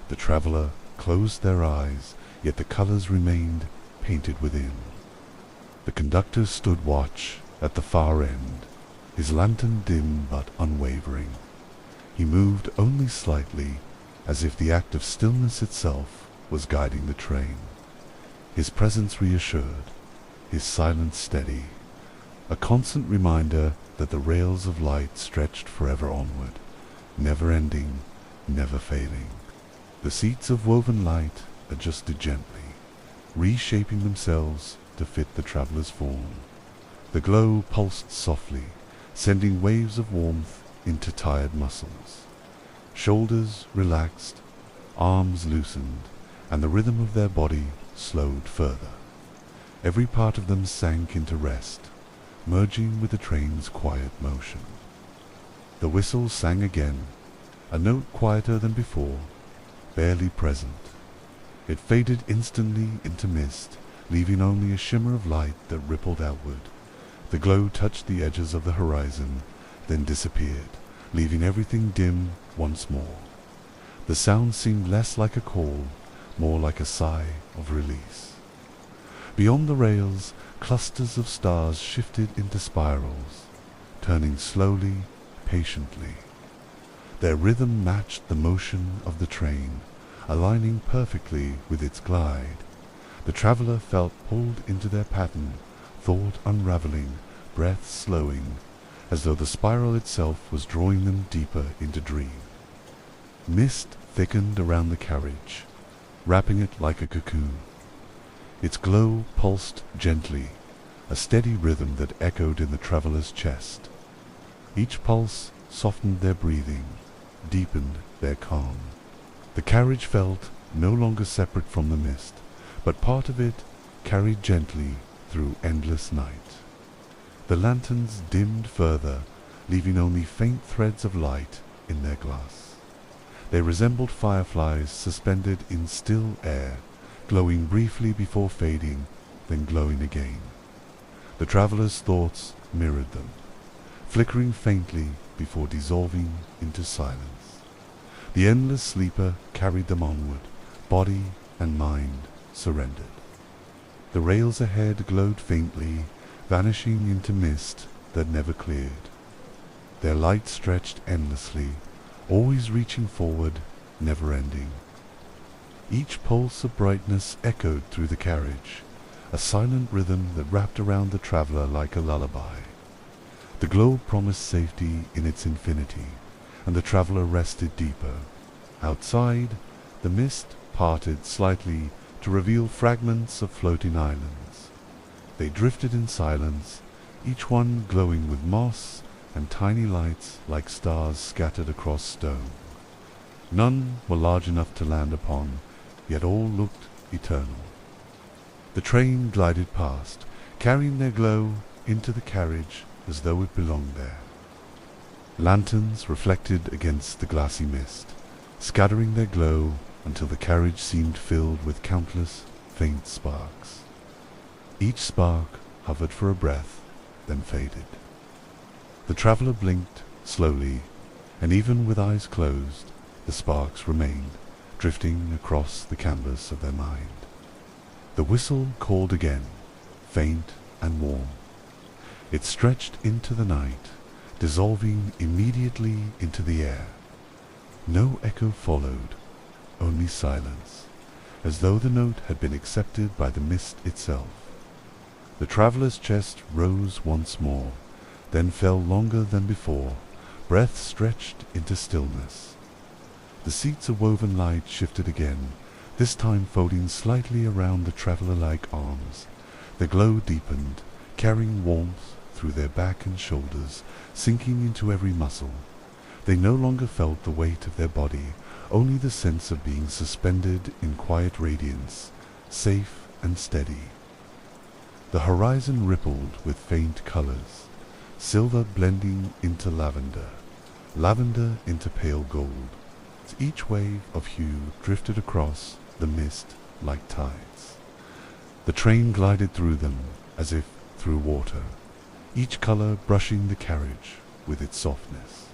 The traveler closed their eyes, yet the colors remained painted within. The conductor stood watch at the far end, his lantern dim but unwavering. He moved only slightly, as if the act of stillness itself was guiding the train. His presence reassured, his silence steady, a constant reminder that the rails of light stretched forever onward, never ending, never failing. The seats of woven light adjusted gently, reshaping themselves to fit the traveler's form. The glow pulsed softly, sending waves of warmth into tired muscles. Shoulders relaxed, arms loosened, and the rhythm of their body slowed further. Every part of them sank into rest, merging with the train's quiet motion. The whistle sang again, a note quieter than before, barely present. It faded instantly into mist, leaving only a shimmer of light that rippled outward. The glow touched the edges of the horizon, then disappeared, leaving everything dim once more. The sound seemed less like a call, more like a sigh of release. Beyond the rails, clusters of stars shifted into spirals, turning slowly, patiently. Their rhythm matched the motion of the train, aligning perfectly with its glide. The traveler felt pulled into their pattern, thought unraveling, breath slowing, as though the spiral itself was drawing them deeper into dream. Mist thickened around the carriage, wrapping it like a cocoon. Its glow pulsed gently, a steady rhythm that echoed in the traveler's chest. Each pulse softened their breathing, deepened their calm. The carriage felt no longer separate from the mist, but part of it, carried gently through endless night. The lanterns dimmed further, leaving only faint threads of light in their glass. They resembled fireflies suspended in still air, glowing briefly before fading, then glowing again. The traveler's thoughts mirrored them, flickering faintly before dissolving into silence. The endless sleeper carried them onward, body and mind surrendered. The rails ahead glowed faintly, vanishing into mist that never cleared. Their light stretched endlessly, always reaching forward, never ending. Each pulse of brightness echoed through the carriage, a silent rhythm that wrapped around the traveler like a lullaby. The glow promised safety in its infinity, and the traveler rested deeper. Outside, the mist parted slightly to reveal fragments of floating islands. They drifted in silence, each one glowing with moss and tiny lights like stars scattered across stone. None were large enough to land upon, yet all looked eternal. The train glided past, carrying their glow into the carriage as though it belonged there. Lanterns reflected against the glassy mist, scattering their glow until the carriage seemed filled with countless faint sparks. Each spark hovered for a breath, then faded. The traveler blinked slowly, and even with eyes closed, the sparks remained, drifting across the canvas of their mind. The whistle called again, faint and warm. It stretched into the night, dissolving immediately into the air. No echo followed, only silence, as though the note had been accepted by the mist itself. The traveler's chest rose once more, then fell longer than before, breath stretched into stillness. The seats of woven light shifted again, this time folding slightly around the traveler-like arms. The glow deepened, carrying warmth through their back and shoulders, sinking into every muscle. They no longer felt the weight of their body, only the sense of being suspended in quiet radiance, safe and steady. The horizon rippled with faint colors, silver blending into lavender, lavender into pale gold. Each wave of hue drifted across the mist like tides. The train glided through them as if through water, each color brushing the carriage with its softness.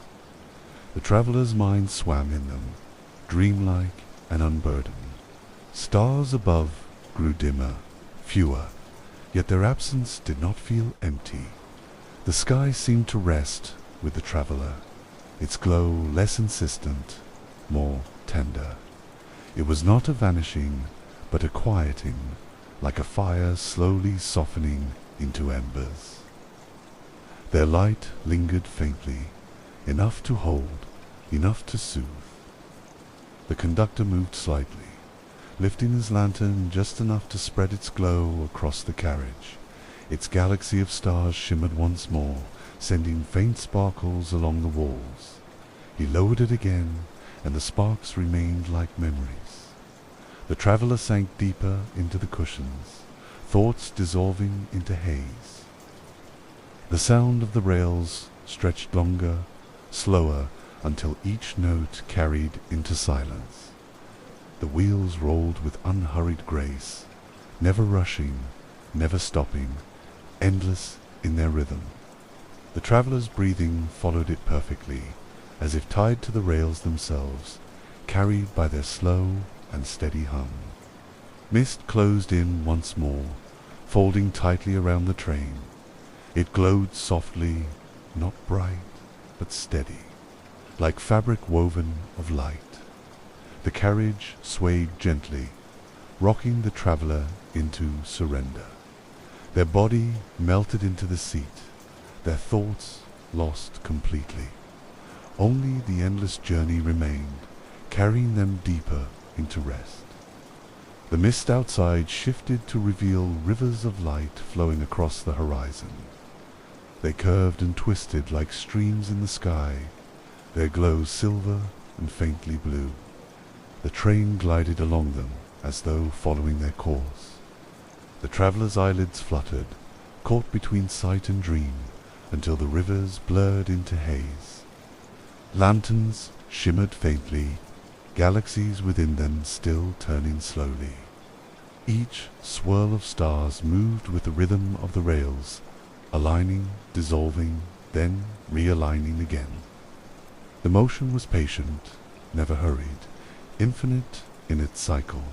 The traveler's mind swam in them, dreamlike and unburdened. Stars above grew dimmer, fewer, yet their absence did not feel empty. The sky seemed to rest with the traveler, its glow less insistent, more tender. It was not a vanishing, but a quieting, like a fire slowly softening into embers. Their light lingered faintly, enough to hold, enough to soothe. The conductor moved slightly, lifting his lantern just enough to spread its glow across the carriage. Its galaxy of stars shimmered once more, sending faint sparkles along the walls. He lowered it again, and the sparks remained like memories. The traveler sank deeper into the cushions, thoughts dissolving into haze. The sound of the rails stretched longer, slower, until each note carried into silence. The wheels rolled with unhurried grace, never rushing, never stopping, endless in their rhythm. The traveler's breathing followed it perfectly, as if tied to the rails themselves, carried by their slow and steady hum. Mist closed in once more, folding tightly around the train. It glowed softly, not bright, but steady, like fabric woven of light. The carriage swayed gently, rocking the traveler into surrender. Their body melted into the seat, their thoughts lost completely. Only the endless journey remained, carrying them deeper into rest. The mist outside shifted to reveal rivers of light flowing across the horizon. They curved and twisted like streams in the sky, their glow silver and faintly blue. The train glided along them as though following their course. The traveler's eyelids fluttered, caught between sight and dream, until the rivers blurred into haze. Lanterns shimmered faintly, galaxies within them still turning slowly. Each swirl of stars moved with the rhythm of the rails, aligning, dissolving, then realigning again. The motion was patient, never hurried, infinite in its cycle.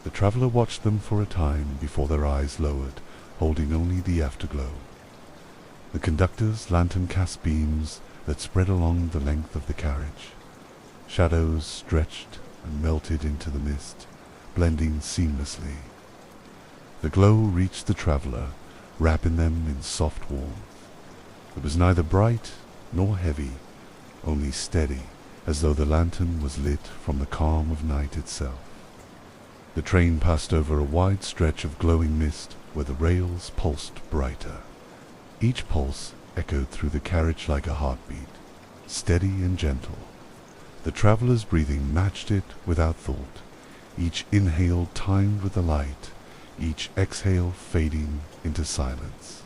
The traveler watched them for a time before their eyes lowered, holding only the afterglow. The conductor's lantern cast beams that spread along the length of the carriage. Shadows stretched and melted into the mist, blending seamlessly. The glow reached the traveler, wrapping them in soft warmth. It was neither bright nor heavy, only steady, as though the lantern was lit from the calm of night itself. The train passed over a wide stretch of glowing mist where the rails pulsed brighter. Each pulse echoed through the carriage like a heartbeat, steady and gentle. The traveler's breathing matched it without thought, each inhale timed with the light, each exhale fading into silence.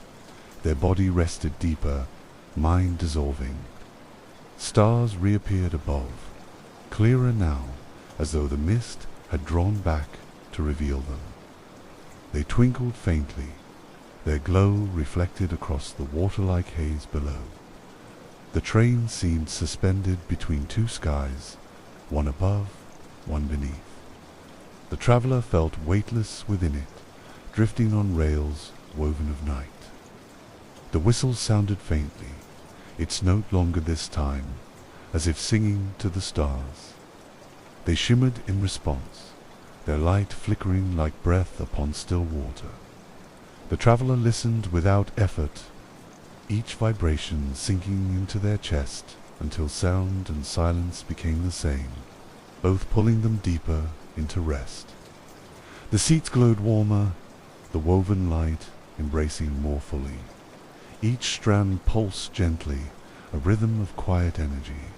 Their body rested deeper, mind dissolving. Stars reappeared above, clearer now, as though the mist had drawn back to reveal them. They twinkled faintly, their glow reflected across the water-like haze below. The train seemed suspended between two skies, one above, one beneath. The traveler felt weightless within it, drifting on rails woven of night. The whistle sounded faintly, its note longer this time, as if singing to the stars. They shimmered in response, their light flickering like breath upon still water. The traveler listened without effort, each vibration sinking into their chest until sound and silence became the same, both pulling them deeper into rest. The seats glowed warmer, the woven light embracing more fully. Each strand pulsed gently, a rhythm of quiet energy.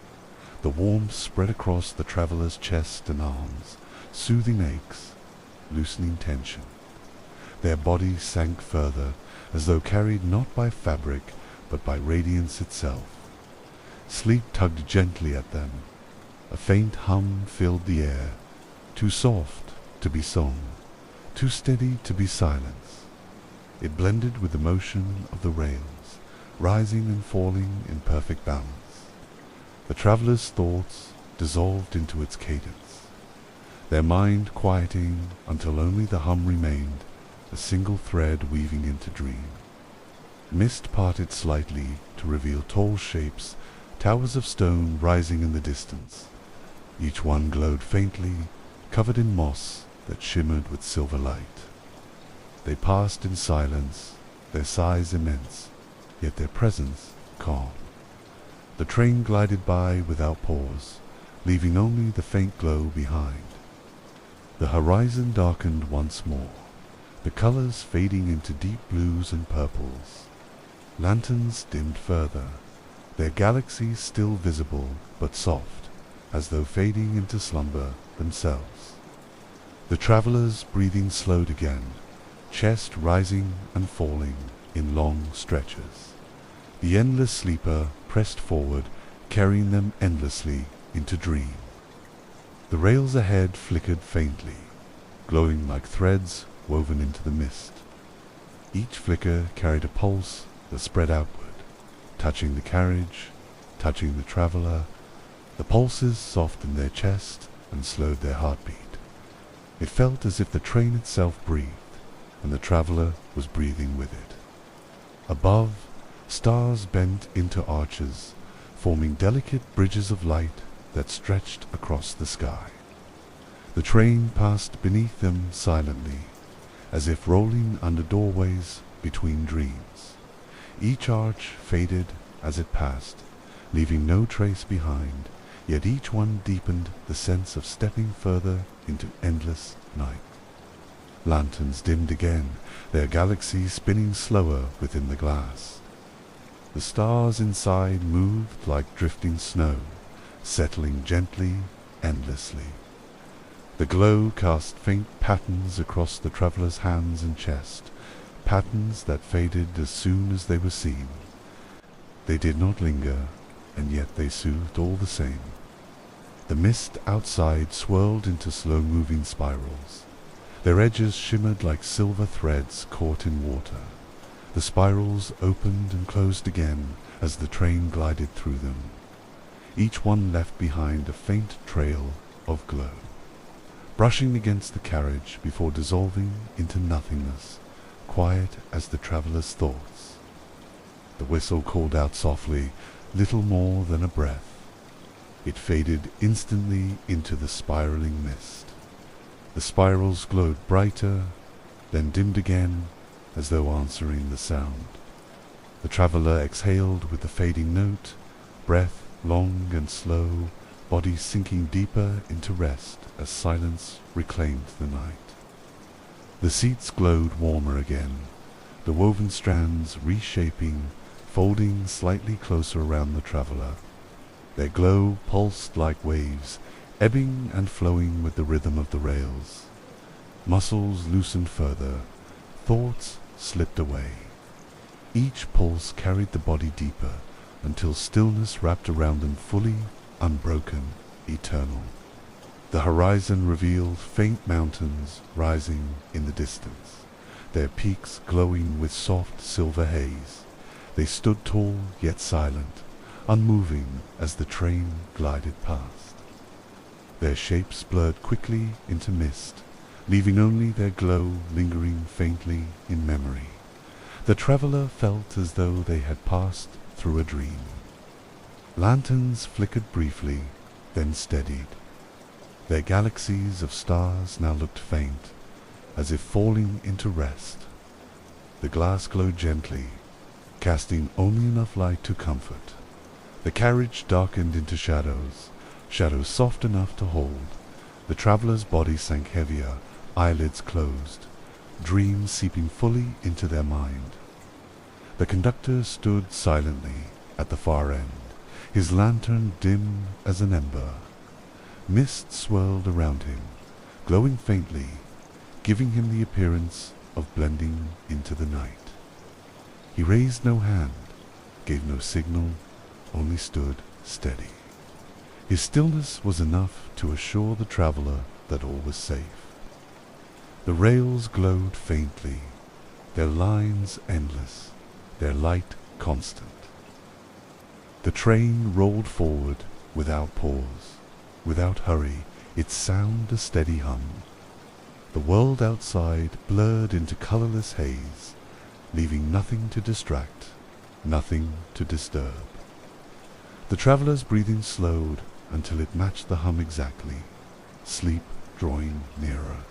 The warmth spread across the traveler's chest and arms, soothing aches, loosening tension. Their bodies sank further, as though carried not by fabric, but by radiance itself. Sleep tugged gently at them. A faint hum filled the air, too soft to be sung, too steady to be silence. It blended with the motion of the rails, rising and falling in perfect balance. The traveller's thoughts dissolved into its cadence, their mind quieting until only the hum remained, a single thread weaving into dream. Mist parted slightly to reveal tall shapes, towers of stone rising in the distance. Each one glowed faintly, covered in moss that shimmered with silver light. They passed in silence, their size immense, yet their presence calm. The train glided by without pause, leaving only the faint glow behind. The horizon darkened once more, the colors fading into deep blues and purples. Lanterns dimmed further, their galaxies still visible but soft, as though fading into slumber themselves. The travelers' breathing slowed again, chest rising and falling in long stretches. The endless sleeper pressed forward, carrying them endlessly into dream. The rails ahead flickered faintly, glowing like threads woven into the mist. Each flicker carried a pulse that spread outward, touching the carriage, touching the traveler. The pulses softened their chest and slowed their heartbeat. It felt as if the train itself breathed, and the traveler was breathing with it. Above, stars bent into arches, forming delicate bridges of light that stretched across the sky. The train passed beneath them silently, as if rolling under doorways between dreams. Each arch faded as it passed, leaving no trace behind, yet each one deepened the sense of stepping further into endless night. Lanterns dimmed again, their galaxies spinning slower within the glass. The stars inside moved like drifting snow, settling gently, endlessly. The glow cast faint patterns across the traveller's hands and chest, patterns that faded as soon as they were seen. They did not linger, and yet they soothed all the same. The mist outside swirled into slow-moving spirals. Their edges shimmered like silver threads caught in water. The spirals opened and closed again as the train glided through them. Each one left behind a faint trail of glow, brushing against the carriage before dissolving into nothingness, quiet as the traveller's thoughts. The whistle called out softly, little more than a breath. It faded instantly into the spiraling mist. The spirals glowed brighter, then dimmed again, as though answering the sound. The traveller exhaled with the fading note, breath long and slow, body sinking deeper into rest as silence reclaimed the night. The seats glowed warmer again, the woven strands reshaping, folding slightly closer around the traveller. Their glow pulsed like waves, ebbing and flowing with the rhythm of the rails. Muscles loosened further, thoughts slipped away. Each pulse carried the body deeper, until stillness wrapped around them fully, unbroken, eternal. The horizon revealed faint mountains rising in the distance, their peaks glowing with soft silver haze. They stood tall yet silent, unmoving as the train glided past. Their shapes blurred quickly into mist, leaving only their glow lingering faintly in memory. The traveller felt as though they had passed through a dream. Lanterns flickered briefly, then steadied. Their galaxies of stars now looked faint, as if falling into rest. The glass glowed gently, casting only enough light to comfort. The carriage darkened into shadows, shadows soft enough to hold. The traveller's body sank heavier, eyelids closed, dreams seeping fully into their mind. The conductor stood silently at the far end, his lantern dim as an ember. Mist swirled around him, glowing faintly, giving him the appearance of blending into the night. He raised no hand, gave no signal, only stood steady. His stillness was enough to assure the traveller that all was safe. The rails glowed faintly, their lines endless, their light constant. The train rolled forward without pause, without hurry, its sound a steady hum. The world outside blurred into colorless haze, leaving nothing to distract, nothing to disturb. The traveler's breathing slowed until it matched the hum exactly, sleep drawing nearer.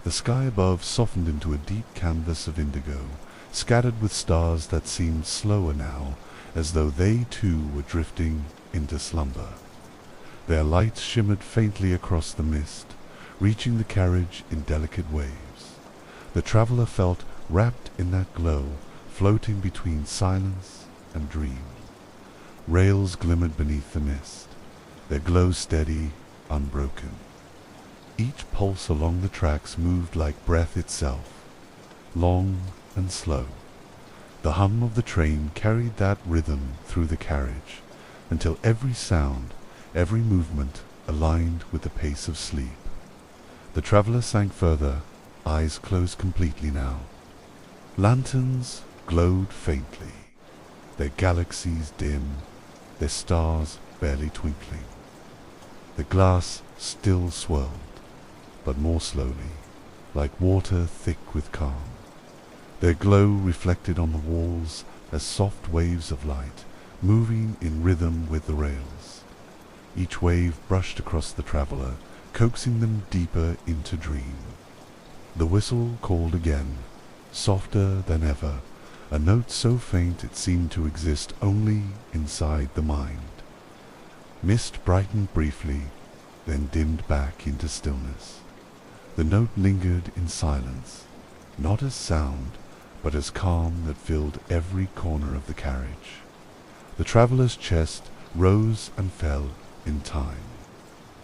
The sky above softened into a deep canvas of indigo, scattered with stars that seemed slower now, as though they too were drifting into slumber. Their lights shimmered faintly across the mist, reaching the carriage in delicate waves. The traveler felt wrapped in that glow, floating between silence and dream. Rails glimmered beneath the mist, their glow steady, unbroken. Each pulse along the tracks moved like breath itself, long and slow. The hum of the train carried that rhythm through the carriage, until every sound, every movement aligned with the pace of sleep. The traveler sank further, eyes closed completely now. Lanterns glowed faintly, their galaxies dim, their stars barely twinkling. The glass still swirled, but more slowly, like water thick with calm. Their glow reflected on the walls as soft waves of light, moving in rhythm with the rails. Each wave brushed across the traveler, coaxing them deeper into dream. The whistle called again, softer than ever, a note so faint it seemed to exist only inside the mind. Mist brightened briefly, then dimmed back into stillness. The note lingered in silence, not as sound, but as calm that filled every corner of the carriage. The traveler's chest rose and fell in time.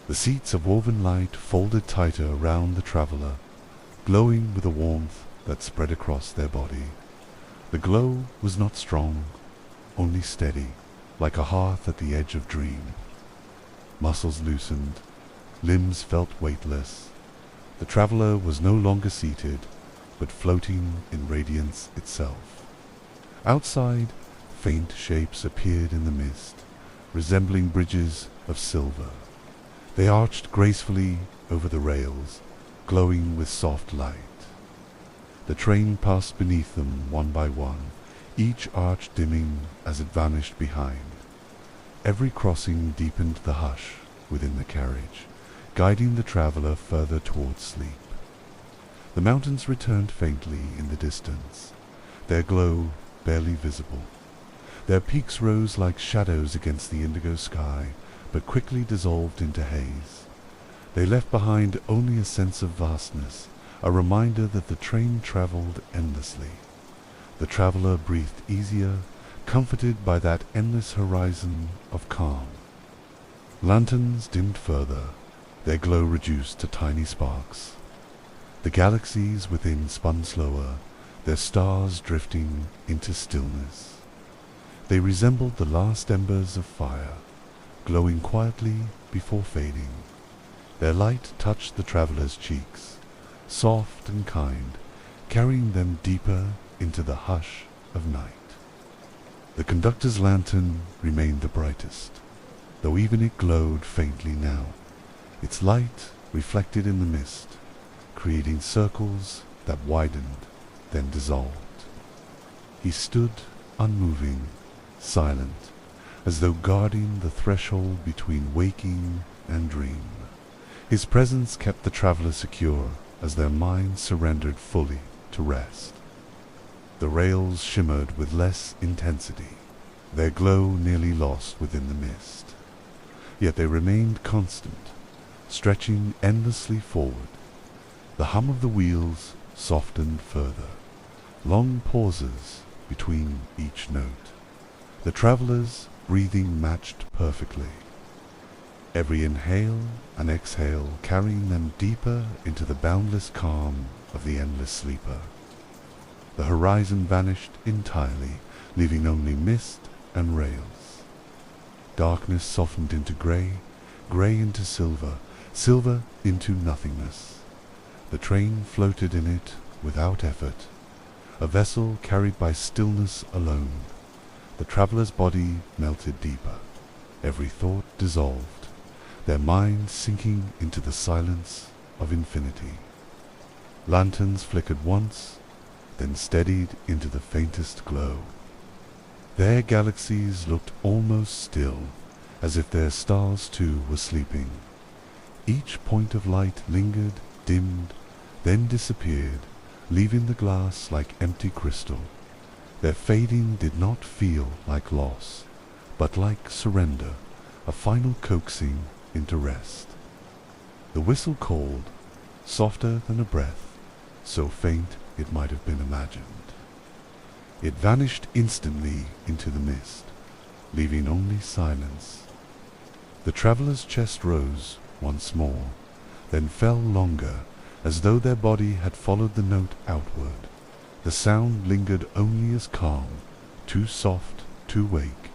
The seats of woven light folded tighter around the traveler, glowing with a warmth that spread across their body. The glow was not strong, only steady, like a hearth at the edge of dream. Muscles loosened, limbs felt weightless. The traveler was no longer seated, but floating in radiance itself. Outside, faint shapes appeared in the mist, resembling bridges of silver. They arched gracefully over the rails, glowing with soft light. The train passed beneath them one by one, each arch dimming as it vanished behind. Every crossing deepened the hush within the carriage, guiding the traveler further towards sleep. The mountains returned faintly in the distance, their glow barely visible. Their peaks rose like shadows against the indigo sky, but quickly dissolved into haze. They left behind only a sense of vastness, a reminder that the train traveled endlessly. The traveler breathed easier, comforted by that endless horizon of calm. Lanterns dimmed further, their glow reduced to tiny sparks. The galaxies within spun slower, their stars drifting into stillness. They resembled the last embers of fire, glowing quietly before fading. Their light touched the traveler's cheeks, soft and kind, carrying them deeper into the hush of night. The conductor's lantern remained the brightest, though even it glowed faintly now, its light reflected in the mist, creating circles that widened, then dissolved. He stood unmoving, silent, as though guarding the threshold between waking and dream. His presence kept the traveler secure as their minds surrendered fully to rest. The rails shimmered with less intensity, their glow nearly lost within the mist. Yet they remained constant, stretching endlessly forward. The hum of the wheels softened further, long pauses between each note. The traveler's breathing matched perfectly, every inhale and exhale carrying them deeper into the boundless calm of the endless sleeper. The horizon vanished entirely, leaving only mist and rails. Darkness softened into grey, grey into silver, silver into nothingness. The train floated in it without effort, a vessel carried by stillness alone. The traveler's body melted deeper, every thought dissolved, their minds sinking into the silence of infinity. Lanterns flickered once, then steadied into the faintest glow. Their galaxies looked almost still, as if their stars too were sleeping. Each point of light lingered, dimmed, then disappeared, leaving the glass like empty crystal. Their fading did not feel like loss, but like surrender, a final coaxing into rest. The whistle called, softer than a breath, so faint it might have been imagined. It vanished instantly into the mist, leaving only silence. The traveler's chest rose once more, then fell longer, as though their body had followed the note outward. The sound lingered only as calm, too soft to wake.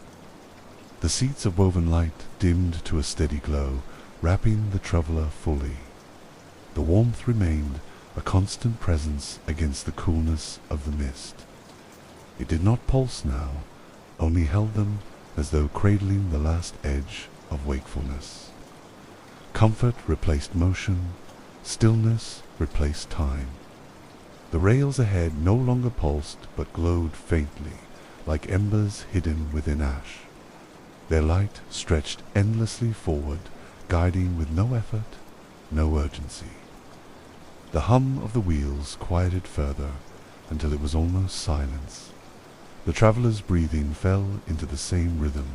The seats of woven light dimmed to a steady glow, wrapping the traveler fully. The warmth remained, a constant presence against the coolness of the mist. It did not pulse now, only held them as though cradling the last edge of wakefulness. Comfort replaced motion, stillness replaced time. The rails ahead no longer pulsed but glowed faintly, like embers hidden within ash. Their light stretched endlessly forward, guiding with no effort, no urgency. The hum of the wheels quieted further, until it was almost silence. The traveler's breathing fell into the same rhythm,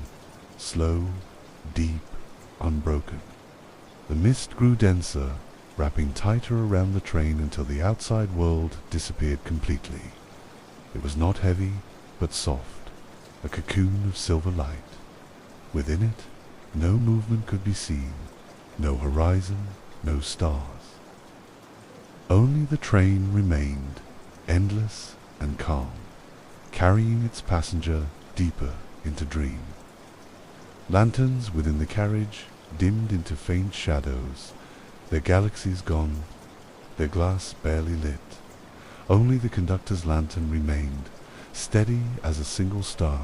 slow, deep, unbroken. The mist grew denser, wrapping tighter around the train until the outside world disappeared completely. It was not heavy, but soft, a cocoon of silver light. Within it, no movement could be seen, no horizon, no stars. Only the train remained, endless and calm, carrying its passenger deeper into dream. Lanterns within the carriage dimmed into faint shadows, their galaxies gone, their glass barely lit. Only the conductor's lantern remained, steady as a single star.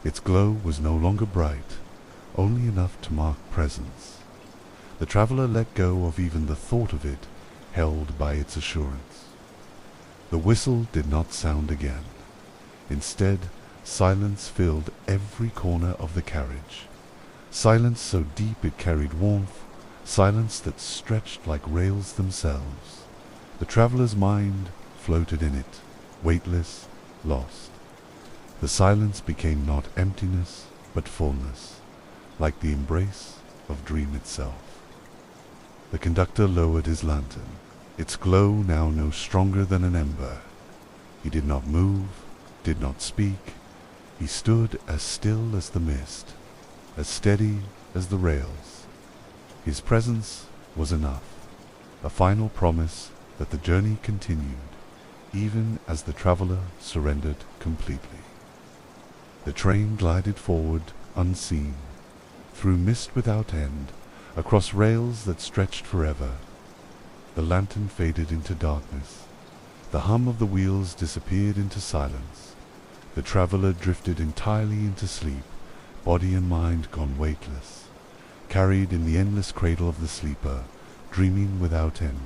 Its glow was no longer bright, only enough to mark presence. The traveler let go of even the thought of it, held by its assurance. The whistle did not sound again. Instead, silence filled every corner of the carriage. Silence so deep it carried warmth, silence that stretched like rails themselves. The traveler's mind floated in it, weightless, lost. The silence became not emptiness, but fullness, like the embrace of dream itself. The conductor lowered his lantern, its glow now no stronger than an ember. He did not move, did not speak. He stood as still as the mist, as steady as the rails. His presence was enough, a final promise that the journey continued, even as the traveler surrendered completely. The train glided forward, unseen, through mist without end, across rails that stretched forever. The lantern faded into darkness. The hum of the wheels disappeared into silence. The traveler drifted entirely into sleep, body and mind gone weightless, carried in the endless cradle of the sleeper, dreaming without end.